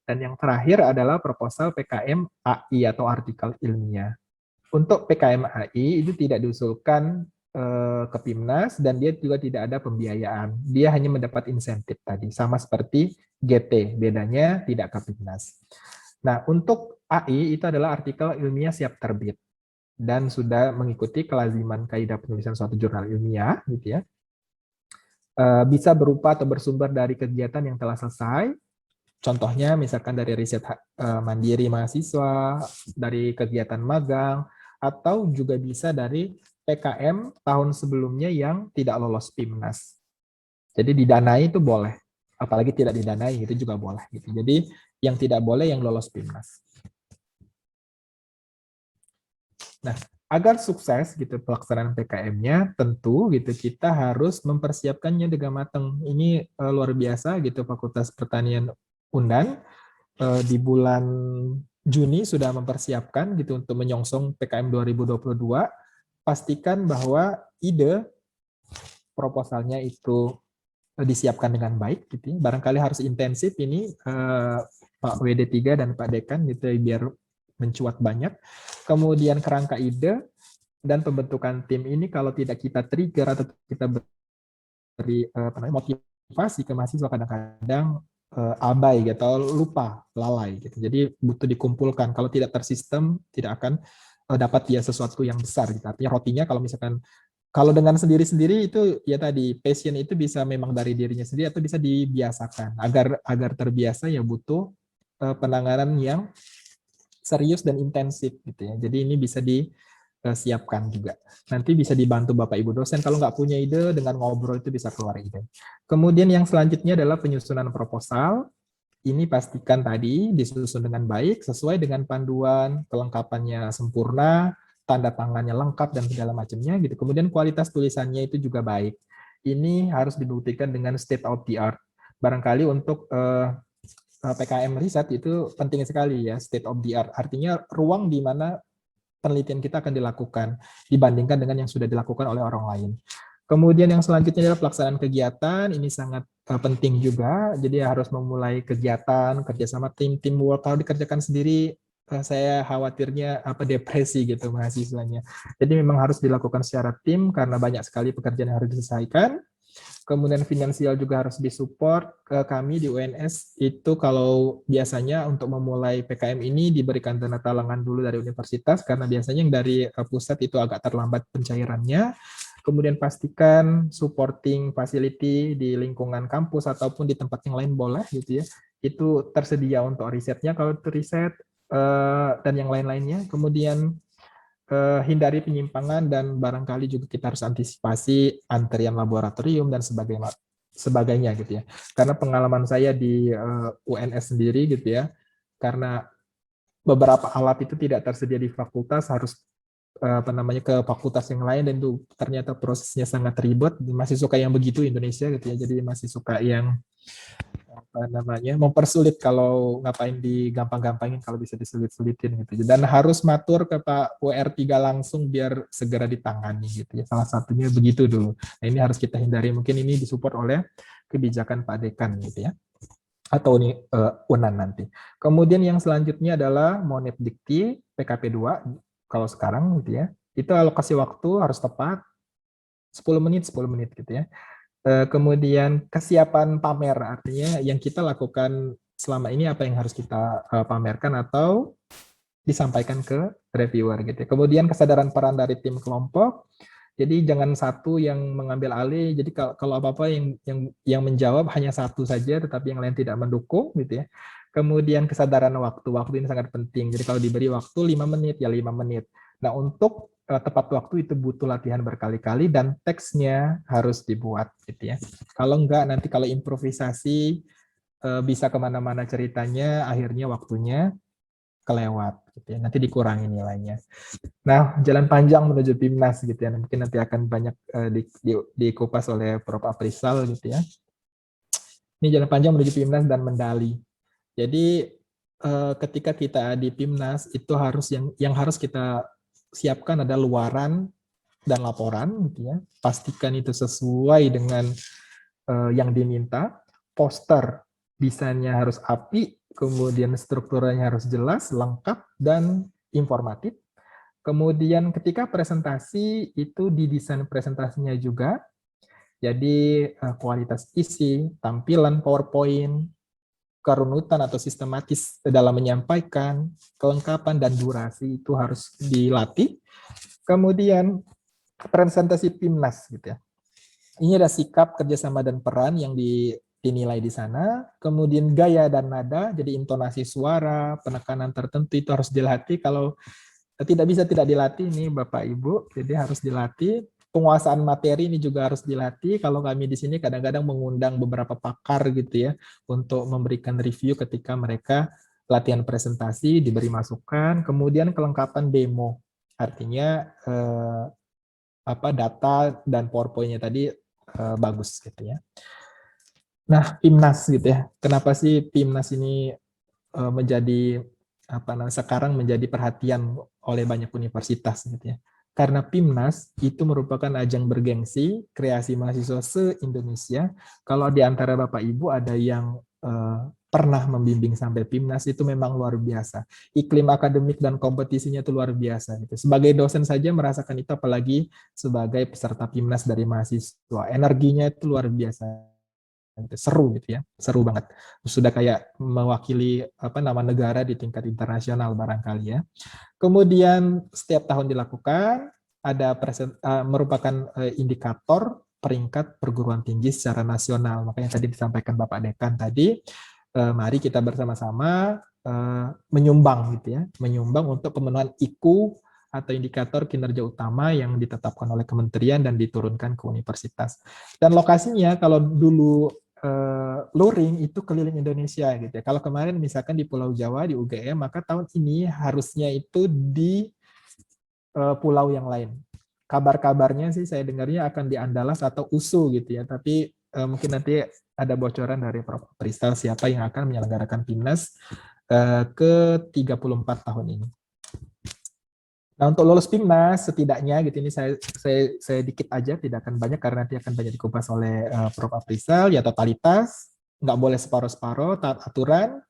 Dan yang terakhir adalah proposal PKM AI atau artikel ilmiah. Untuk PKM AI itu tidak diusulkan ke PIMNAS dan dia juga tidak ada pembiayaan. Dia hanya mendapat insentif tadi, sama seperti GT, bedanya tidak ke PIMNAS. Nah, untuk AI itu adalah artikel ilmiah siap terbit dan sudah mengikuti kelaziman kaidah penulisan suatu jurnal ilmiah, gitu ya. Bisa berupa atau bersumber dari kegiatan yang telah selesai. Contohnya misalkan dari riset mandiri mahasiswa, dari kegiatan magang, atau juga bisa dari PKM tahun sebelumnya yang tidak lolos PIMNAS. Jadi didanai itu boleh, apalagi tidak didanai itu juga boleh. Gitu. Jadi yang tidak boleh yang lolos PIMNAS. Nah, agar sukses gitu pelaksanaan PKM-nya, tentu gitu kita harus mempersiapkannya dengan matang. Ini luar biasa gitu Fakultas Pertanian Undan di bulan Juni sudah mempersiapkan gitu untuk menyongsong PKM 2022. Pastikan bahwa ide proposalnya itu disiapkan dengan baik gitu. Barangkali harus intensif ini Pak WD3 dan Pak Dekan gitu biar mencuat banyak. Kemudian kerangka ide dan pembentukan tim ini kalau tidak kita trigger atau kita beri motivasi ke mahasiswa kadang-kadang abai gitu, lupa, lalai gitu. Jadi butuh dikumpulkan. Kalau tidak tersistem tidak akan dapat ya sesuatu yang besar gitu. Artinya rotinya kalau misalkan kalau dengan sendiri-sendiri itu ya tadi passion itu bisa memang dari dirinya sendiri atau bisa dibiasakan. Agar terbiasa ya butuh penanganan yang serius dan intensif gitu ya. Jadi ini bisa disiapkan juga. Nanti bisa dibantu Bapak Ibu dosen kalau nggak punya ide dengan ngobrol itu bisa keluar ide. Kemudian yang selanjutnya adalah penyusunan proposal. Ini pastikan tadi disusun dengan baik sesuai dengan panduan, kelengkapannya sempurna, tanda tangannya lengkap dan segala macamnya gitu. Kemudian kualitas tulisannya itu juga baik. Ini harus dibuktikan dengan state of the art. Barangkali untuk PKM riset itu penting sekali ya, state of the art. Artinya ruang di mana penelitian kita akan dilakukan dibandingkan dengan yang sudah dilakukan oleh orang lain. Kemudian yang selanjutnya adalah pelaksanaan kegiatan, ini sangat penting juga, jadi harus memulai kegiatan, kerjasama tim, teamwork. Kalau dikerjakan sendiri, saya khawatirnya depresi gitu mahasiswanya. Jadi memang harus dilakukan secara tim karena banyak sekali pekerjaan yang harus diselesaikan. Kemudian finansial juga harus disupport ke kami di UNS. Itu kalau biasanya untuk memulai PKM ini diberikan dana talangan dulu dari universitas karena biasanya yang dari pusat itu agak terlambat pencairannya. Kemudian pastikan supporting facility di lingkungan kampus ataupun di tempat yang lain boleh gitu ya. Itu tersedia untuk risetnya kalau itu riset dan yang lain-lainnya. Kemudian hindari penyimpangan dan barangkali juga kita harus antisipasi antrian laboratorium dan sebagainya gitu ya. Karena pengalaman saya di UNS sendiri gitu ya, karena beberapa alat itu tidak tersedia di fakultas harus ke fakultas yang lain dan itu ternyata prosesnya sangat ribet. Masih suka yang begitu Indonesia gitu ya. Jadi masih suka yang mempersulit kalau ngapain digampang-gampangin kalau bisa disulit-sulitin gitu. Dan harus matur ke Pak WR3 langsung biar segera ditangani gitu ya. Salah satunya begitu dulu. Nah, ini harus kita hindari. Mungkin ini disupport oleh kebijakan Pak Dekan gitu ya. Atau ini UNAN nanti. Kemudian yang selanjutnya adalah monep dikti PKP 2 kalau sekarang gitu ya. Itu alokasi waktu harus tepat 10 menit gitu ya. Kemudian kesiapan pamer, artinya yang kita lakukan selama ini apa yang harus kita pamerkan atau disampaikan ke reviewer gitu. Kemudian kesadaran peran dari tim kelompok. Jadi jangan satu yang mengambil alih. Jadi kalau apa-apa yang menjawab hanya satu saja, tetapi yang lain tidak mendukung gitu ya. Kemudian kesadaran waktu ini sangat penting. Jadi kalau diberi waktu 5 menit ya 5 menit. Nah untuk tepat waktu itu butuh latihan berkali-kali dan teksnya harus dibuat gitu ya. Kalau enggak nanti kalau improvisasi bisa kemana-mana ceritanya, akhirnya waktunya kelewat gitu ya. Nanti dikurangi nilainya. Nah, jalan panjang menuju PIMNAS gitu ya. Mungkin nanti akan banyak dikupas oleh Prof. Aprisal gitu ya. Ini jalan panjang menuju PIMNAS dan medali. Jadi ketika kita di PIMNAS itu harus yang harus kita siapkan adalah luaran dan laporan gitu ya. Pastikan itu sesuai dengan yang diminta. Poster desainnya harus apik, kemudian strukturnya harus jelas, lengkap, dan informatif. Kemudian ketika presentasi itu didesain presentasinya juga, jadi kualitas isi, tampilan PowerPoint, kerunutan atau sistematis dalam menyampaikan, kelengkapan dan durasi itu harus dilatih. Kemudian presentasi PIMNAS gitu ya. Ini ada sikap, kerjasama, dan peran yang dinilai di sana. Kemudian gaya dan nada, jadi intonasi suara, penekanan tertentu itu harus dilatih. Kalau tidak bisa tidak dilatih nih Bapak Ibu, jadi harus dilatih. Penguasaan materi ini juga harus dilatih. Kalau kami di sini kadang-kadang mengundang beberapa pakar gitu ya untuk memberikan review ketika mereka latihan presentasi, diberi masukan. Kemudian kelengkapan demo, artinya data dan PowerPoint-nya tadi bagus gitu ya. Nah, PIMNAS gitu ya. Kenapa sih PIMNAS ini menjadi sekarang menjadi perhatian oleh banyak universitas gitu ya. Karena PIMNAS itu merupakan ajang bergengsi kreasi mahasiswa se-Indonesia. Kalau di antara Bapak Ibu ada yang pernah membimbing sampai PIMNAS itu memang luar biasa. Iklim akademik dan kompetisinya itu luar biasa gitu. Sebagai dosen saja merasakan itu, apalagi sebagai peserta PIMNAS dari mahasiswa. Energinya itu luar biasa. Seru gitu ya, seru banget. Sudah kayak mewakili nama negara di tingkat internasional barangkali ya. Kemudian setiap tahun dilakukan, ada merupakan indikator peringkat perguruan tinggi secara nasional. Makanya tadi disampaikan Bapak Dekan tadi, mari kita bersama-sama menyumbang gitu ya, menyumbang untuk pemenuhan IKU atau indikator kinerja utama yang ditetapkan oleh kementerian dan diturunkan ke universitas. Dan lokasinya kalau dulu luring itu keliling Indonesia gitu ya. Kalau kemarin misalkan di Pulau Jawa di UGM, maka tahun ini harusnya itu di pulau yang lain. Kabar-kabarnya sih saya dengarnya akan di Andalas atau USU gitu ya. Tapi mungkin nanti ada bocoran dari Prof. Aprisal siapa yang akan menyelenggarakan PIMNAS ke-34 tahun ini. Nah, untuk lolos PIMNAS setidaknya gitu, ini saya dikit aja, tidak akan banyak karena nanti akan banyak dikupas oleh Prof. Aprisal, ya totalitas, nggak boleh separuh-separuh, taat aturan,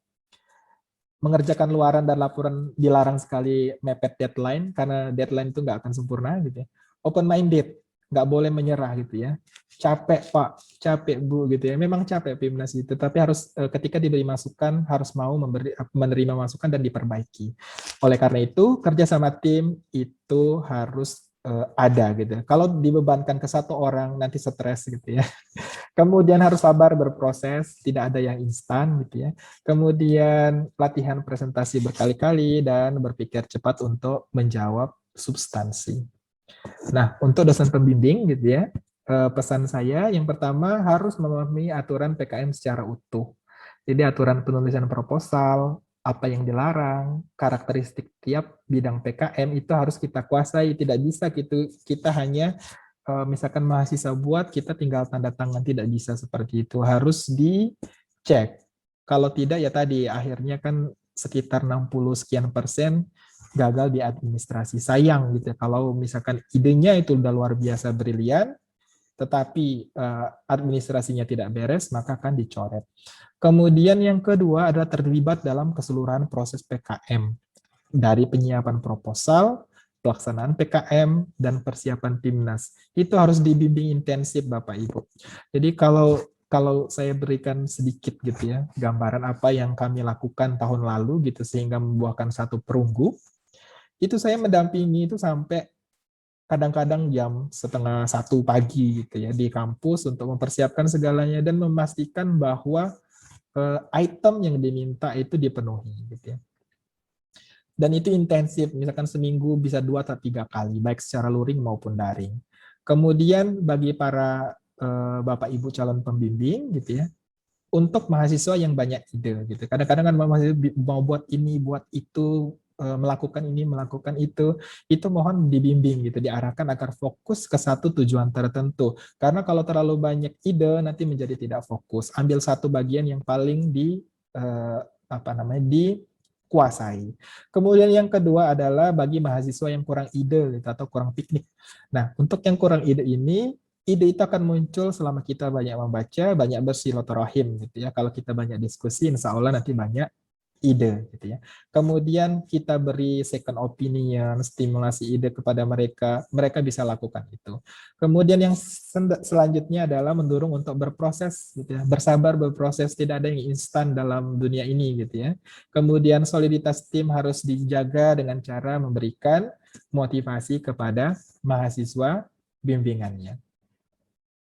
mengerjakan luaran dan laporan dilarang sekali mepet deadline, karena deadline itu nggak akan sempurna gitu ya. Open-minded, nggak boleh menyerah gitu ya. Capek Pak, capek Bu gitu ya. Memang capek PIMNAS itu, tapi harus ketika diberi masukan harus mau menerima masukan dan diperbaiki. Oleh karena itu kerja sama tim itu harus ada gitu. Kalau dibebankan ke satu orang nanti stres gitu ya. Kemudian harus sabar berproses, tidak ada yang instan gitu ya. Kemudian latihan presentasi berkali-kali dan berpikir cepat untuk menjawab substansi. Nah, untuk dosen pembimbing gitu ya, pesan saya yang pertama harus memahami aturan PKM secara utuh. Jadi aturan penulisan proposal, apa yang dilarang, karakteristik tiap bidang PKM itu harus kita kuasai. Tidak bisa kita hanya misalkan mahasiswa buat, kita tinggal tanda tangan, tidak bisa seperti itu. Harus dicek. Kalau tidak ya tadi akhirnya kan sekitar 60 sekian persen gagal di administrasi. Sayang gitu ya, kalau misalkan idenya itu udah luar biasa brilian, tetapi administrasinya tidak beres, maka akan dicoret. Kemudian yang kedua adalah terlibat dalam keseluruhan proses PKM, dari penyiapan proposal, pelaksanaan PKM, dan persiapan PIMNAS. Itu harus dibimbing intensif Bapak Ibu. Jadi kalau kalau saya berikan sedikit gitu ya, gambaran apa yang kami lakukan tahun lalu gitu sehingga membuahkan satu perunggu, itu saya mendampingi itu sampai kadang-kadang jam setengah 1 pagi gitu ya di kampus untuk mempersiapkan segalanya dan memastikan bahwa item yang diminta itu dipenuhi gitu ya. Dan itu intensif, misalkan seminggu bisa 2 atau 3 kali, baik secara luring maupun daring. Kemudian bagi para Bapak Ibu calon pembimbing gitu ya, untuk mahasiswa yang banyak ide gitu. Kadang-kadang kan mahasiswa mau buat ini, buat itu, melakukan ini, melakukan itu mohon dibimbing gitu, diarahkan agar fokus ke satu tujuan tertentu. Karena kalau terlalu banyak ide nanti menjadi tidak fokus. Ambil satu bagian yang paling dikuasai. Kemudian yang kedua adalah bagi mahasiswa yang kurang ide gitu, atau kurang piknik. Nah, untuk yang kurang ide ini, ide itu akan muncul selama kita banyak membaca, banyak bersilaturahim gitu ya. Kalau kita banyak diskusi, insya Allah nanti banyak ide gitu ya. Kemudian kita beri second opinion, stimulasi ide kepada mereka, mereka bisa lakukan itu. Kemudian yang selanjutnya adalah mendorong untuk berproses gitu ya. Bersabar berproses, tidak ada yang instan dalam dunia ini gitu ya. Kemudian soliditas tim harus dijaga dengan cara memberikan motivasi kepada mahasiswa bimbingannya.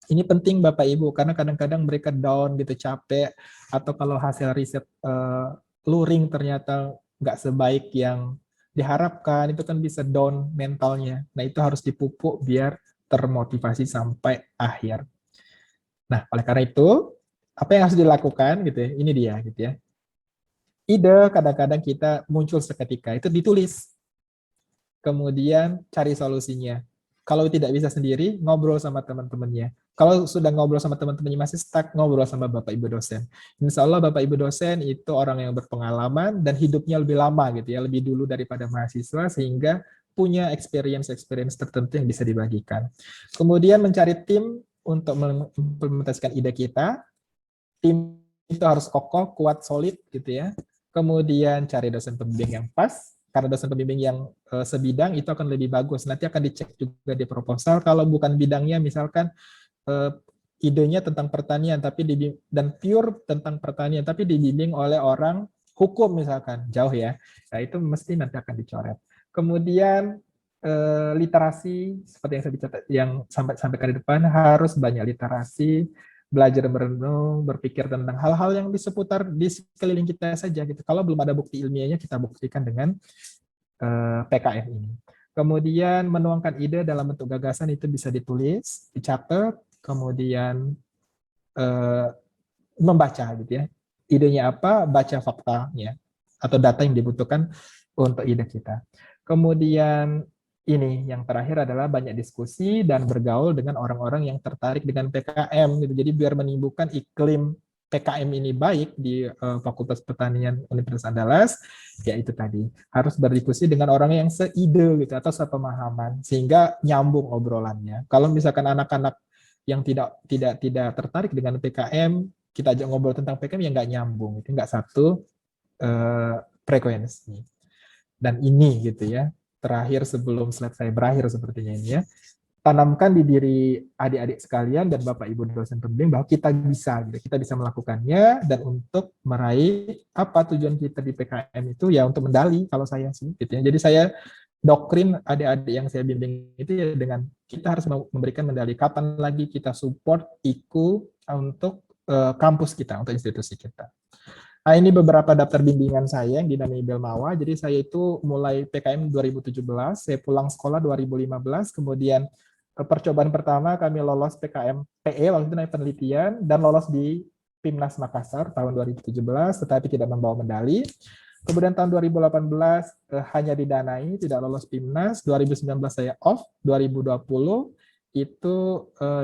Ini penting Bapak Ibu, karena kadang-kadang mereka down gitu, capek, atau kalau hasil riset luring ternyata nggak sebaik yang diharapkan, itu kan bisa down mentalnya. Nah, itu harus dipupuk biar termotivasi sampai akhir. Nah, oleh karena itu, apa yang harus dilakukan gitu ya, ini dia gitu ya. Ide kadang-kadang kita muncul seketika, itu ditulis. Kemudian cari solusinya. Kalau tidak bisa sendiri, ngobrol sama teman-temannya. Kalau sudah ngobrol sama teman-temannya masih stuck, ngobrol sama Bapak Ibu dosen. Insya Allah Bapak Ibu dosen itu orang yang berpengalaman dan hidupnya lebih lama gitu ya, lebih dulu daripada mahasiswa, sehingga punya experience tertentu yang bisa dibagikan. Kemudian mencari tim untuk mengimplementasikan ide kita. Tim itu harus kokoh, kuat, solid gitu ya. Kemudian cari dosen pembimbing yang pas, karena dosen pembimbing yang sebidang itu akan lebih bagus. Nanti akan dicek juga di proposal. Kalau bukan bidangnya, misalkan idenya tentang pertanian, dan pure tentang pertanian, tapi dibimbing oleh orang hukum misalkan, jauh ya. Nah itu mesti nanti akan dicoret. Kemudian literasi, seperti yang saya bicara, yang sampaikan di depan, harus banyak literasi, belajar merenung, berpikir tentang hal-hal yang di seputar di sekeliling kita saja gitu. Kalau belum ada bukti ilmiahnya, kita buktikan dengan PKM ini. Kemudian menuangkan ide dalam bentuk gagasan itu bisa ditulis, dicatat, kemudian membaca gitu ya. Idenya apa, baca faktanya atau data yang dibutuhkan untuk ide kita. Kemudian ini yang terakhir adalah banyak diskusi dan bergaul dengan orang-orang yang tertarik dengan PKM gitu. Jadi biar menimbulkan iklim PKM ini baik di Fakultas Pertanian Universitas Andalas, ya itu tadi harus berdiskusi dengan orang yang seide gitu atau sepemahaman sehingga nyambung obrolannya. Kalau misalkan anak-anak yang tidak tertarik dengan PKM, kita ajak ngobrol tentang PKM yang nggak nyambung, itu nggak satu frekuensi. Dan ini gitu ya, terakhir sebelum slide saya berakhir sepertinya ini ya, tanamkan di diri adik-adik sekalian dan Bapak Ibu dosen pembimbing bahwa kita bisa melakukannya, dan untuk meraih apa tujuan kita di PKM itu ya untuk medali kalau saya sih gitu ya. Jadi saya doktrin adik-adik yang saya bimbing itu ya dengan kita harus memberikan medali. Kapan lagi kita support IKU untuk kampus kita, untuk institusi kita. Nah, ini beberapa daftar bimbingan saya yang dinamai Belmawa. Jadi saya itu mulai PKM 2017, saya pulang sekolah 2015, kemudian percobaan pertama kami lolos PKM PE waktu itu naik penelitian, dan lolos di Pimnas Makassar tahun 2017, tetapi tidak membawa medali. Kemudian tahun 2018 hanya didanai, tidak lolos Pimnas. 2019 saya off, 2020 itu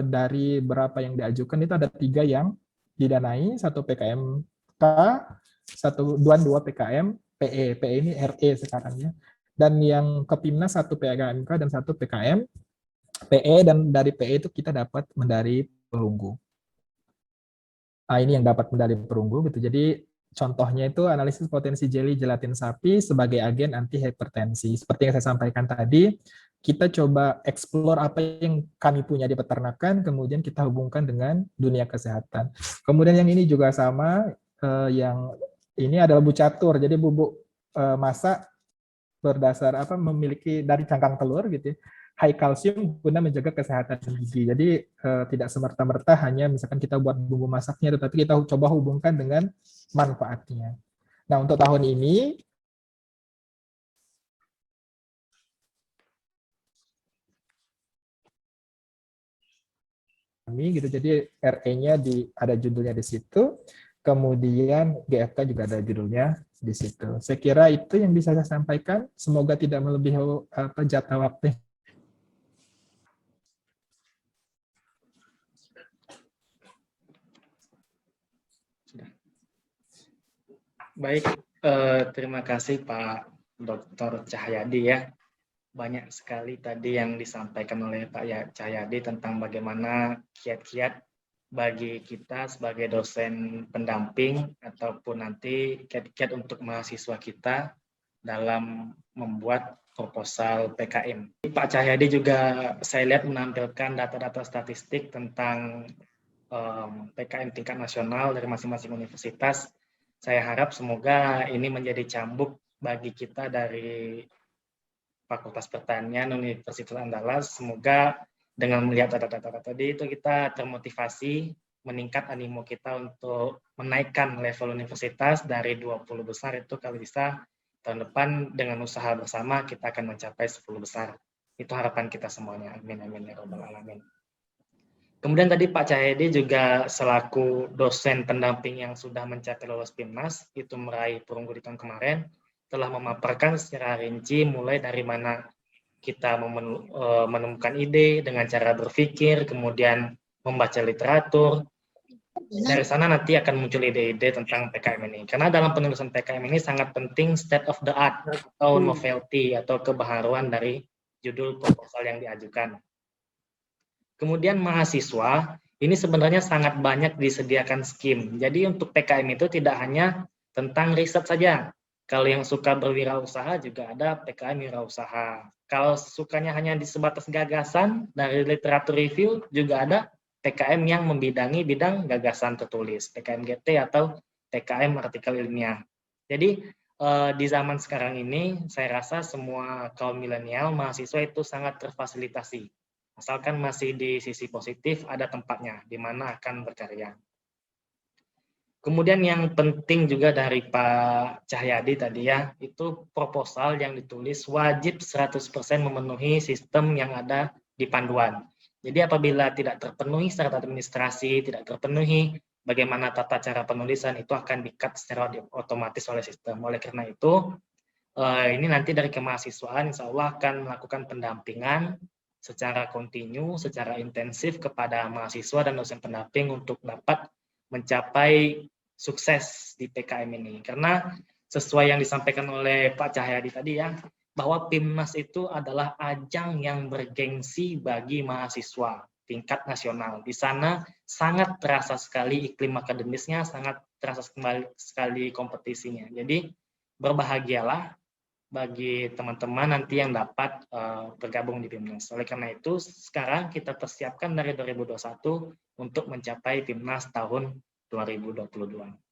dari berapa yang diajukan itu ada 3 yang didanai, 1 PKM K, 2 PKM PE. PE ini RE sekarang ya. Dan yang ke Pimnas 1 PKM K dan 1 PKM PE, dan dari PE itu kita dapat medali perunggu. Nah, ini yang dapat medali perunggu gitu. Jadi contohnya itu analisis potensi jelly gelatin sapi sebagai agen anti hipertensi. Seperti yang saya sampaikan tadi, kita coba explore apa yang kami punya di peternakan, kemudian kita hubungkan dengan dunia kesehatan. Kemudian yang ini juga sama, yang ini adalah bucatur, jadi bubuk masak berdasar apa memiliki dari cangkang telur gitu ya, high kalsium guna menjaga kesehatan gigi. Jadi tidak semerta-merta hanya misalkan kita buat bumbu masaknya, tetapi kita coba hubungkan dengan manfaatnya. Nah, untuk tahun ini kami gitu, jadi RE-nya ada judulnya di situ, kemudian GFK juga ada judulnya di situ. Saya kira itu yang bisa saya sampaikan. Semoga tidak melebihi jatah waktu. Baik, terima kasih Pak Dr. Cahyadi ya. Banyak sekali tadi yang disampaikan oleh Pak Cahyadi tentang bagaimana kiat-kiat bagi kita sebagai dosen pendamping ataupun nanti kiat-kiat untuk mahasiswa kita dalam membuat proposal PKM. Pak Cahyadi juga saya lihat menampilkan data-data statistik tentang PKM tingkat nasional dari masing-masing universitas. Saya harap semoga ini menjadi cambuk bagi kita dari Fakultas Pertanian Universitas Andalas. Semoga dengan melihat data-data tadi itu kita termotivasi, meningkat animo kita untuk menaikkan level universitas dari 20 besar itu kalau bisa tahun depan dengan usaha bersama kita akan mencapai 10 besar. Itu harapan kita semuanya. Amin amin ya rabbal alamin. Kemudian tadi Pak Cahyadi juga selaku dosen pendamping yang sudah mencapai lolos PIMNAS, itu meraih perunggu di tahun kemarin, telah memaparkan secara rinci mulai dari mana kita menemukan ide dengan cara berpikir, kemudian membaca literatur. Dari sana nanti akan muncul ide-ide tentang PKM ini. Karena dalam penulisan PKM ini sangat penting state of the art atau novelty atau kebaharuan dari judul proposal yang diajukan. Kemudian mahasiswa, ini sebenarnya sangat banyak disediakan skim. Jadi untuk PKM itu tidak hanya tentang riset saja. Kalau yang suka berwirausaha juga ada PKM wirausaha. Kalau sukanya hanya di sebatas gagasan dari literatur review juga ada PKM yang membidangi bidang gagasan tertulis, PKM GT atau PKM artikel ilmiah. Jadi di zaman sekarang ini saya rasa semua kaum milenial mahasiswa itu sangat terfasilitasi. Asalkan masih di sisi positif, ada tempatnya di mana akan berkarya. Kemudian yang penting juga dari Pak Cahyadi tadi ya, itu proposal yang ditulis wajib 100% memenuhi sistem yang ada di panduan. Jadi apabila tidak terpenuhi syarat administrasi, tidak terpenuhi bagaimana tata cara penulisan, itu akan di-cut secara otomatis oleh sistem. Oleh karena itu, ini nanti dari kemahasiswaan insya Allah akan melakukan pendampingan secara kontinu, secara intensif kepada mahasiswa dan dosen pendamping untuk dapat mencapai sukses di PKM ini. Karena sesuai yang disampaikan oleh Pak Cahyadi tadi ya, bahwa PIMNAS itu adalah ajang yang bergengsi bagi mahasiswa tingkat nasional. Di sana sangat terasa sekali iklim akademisnya, sangat terasa sekali kompetisinya. Jadi berbahagialah bagi teman-teman nanti yang dapat bergabung di PIMNAS. Oleh karena itu, sekarang kita persiapkan dari 2021 untuk mencapai PIMNAS tahun 2022.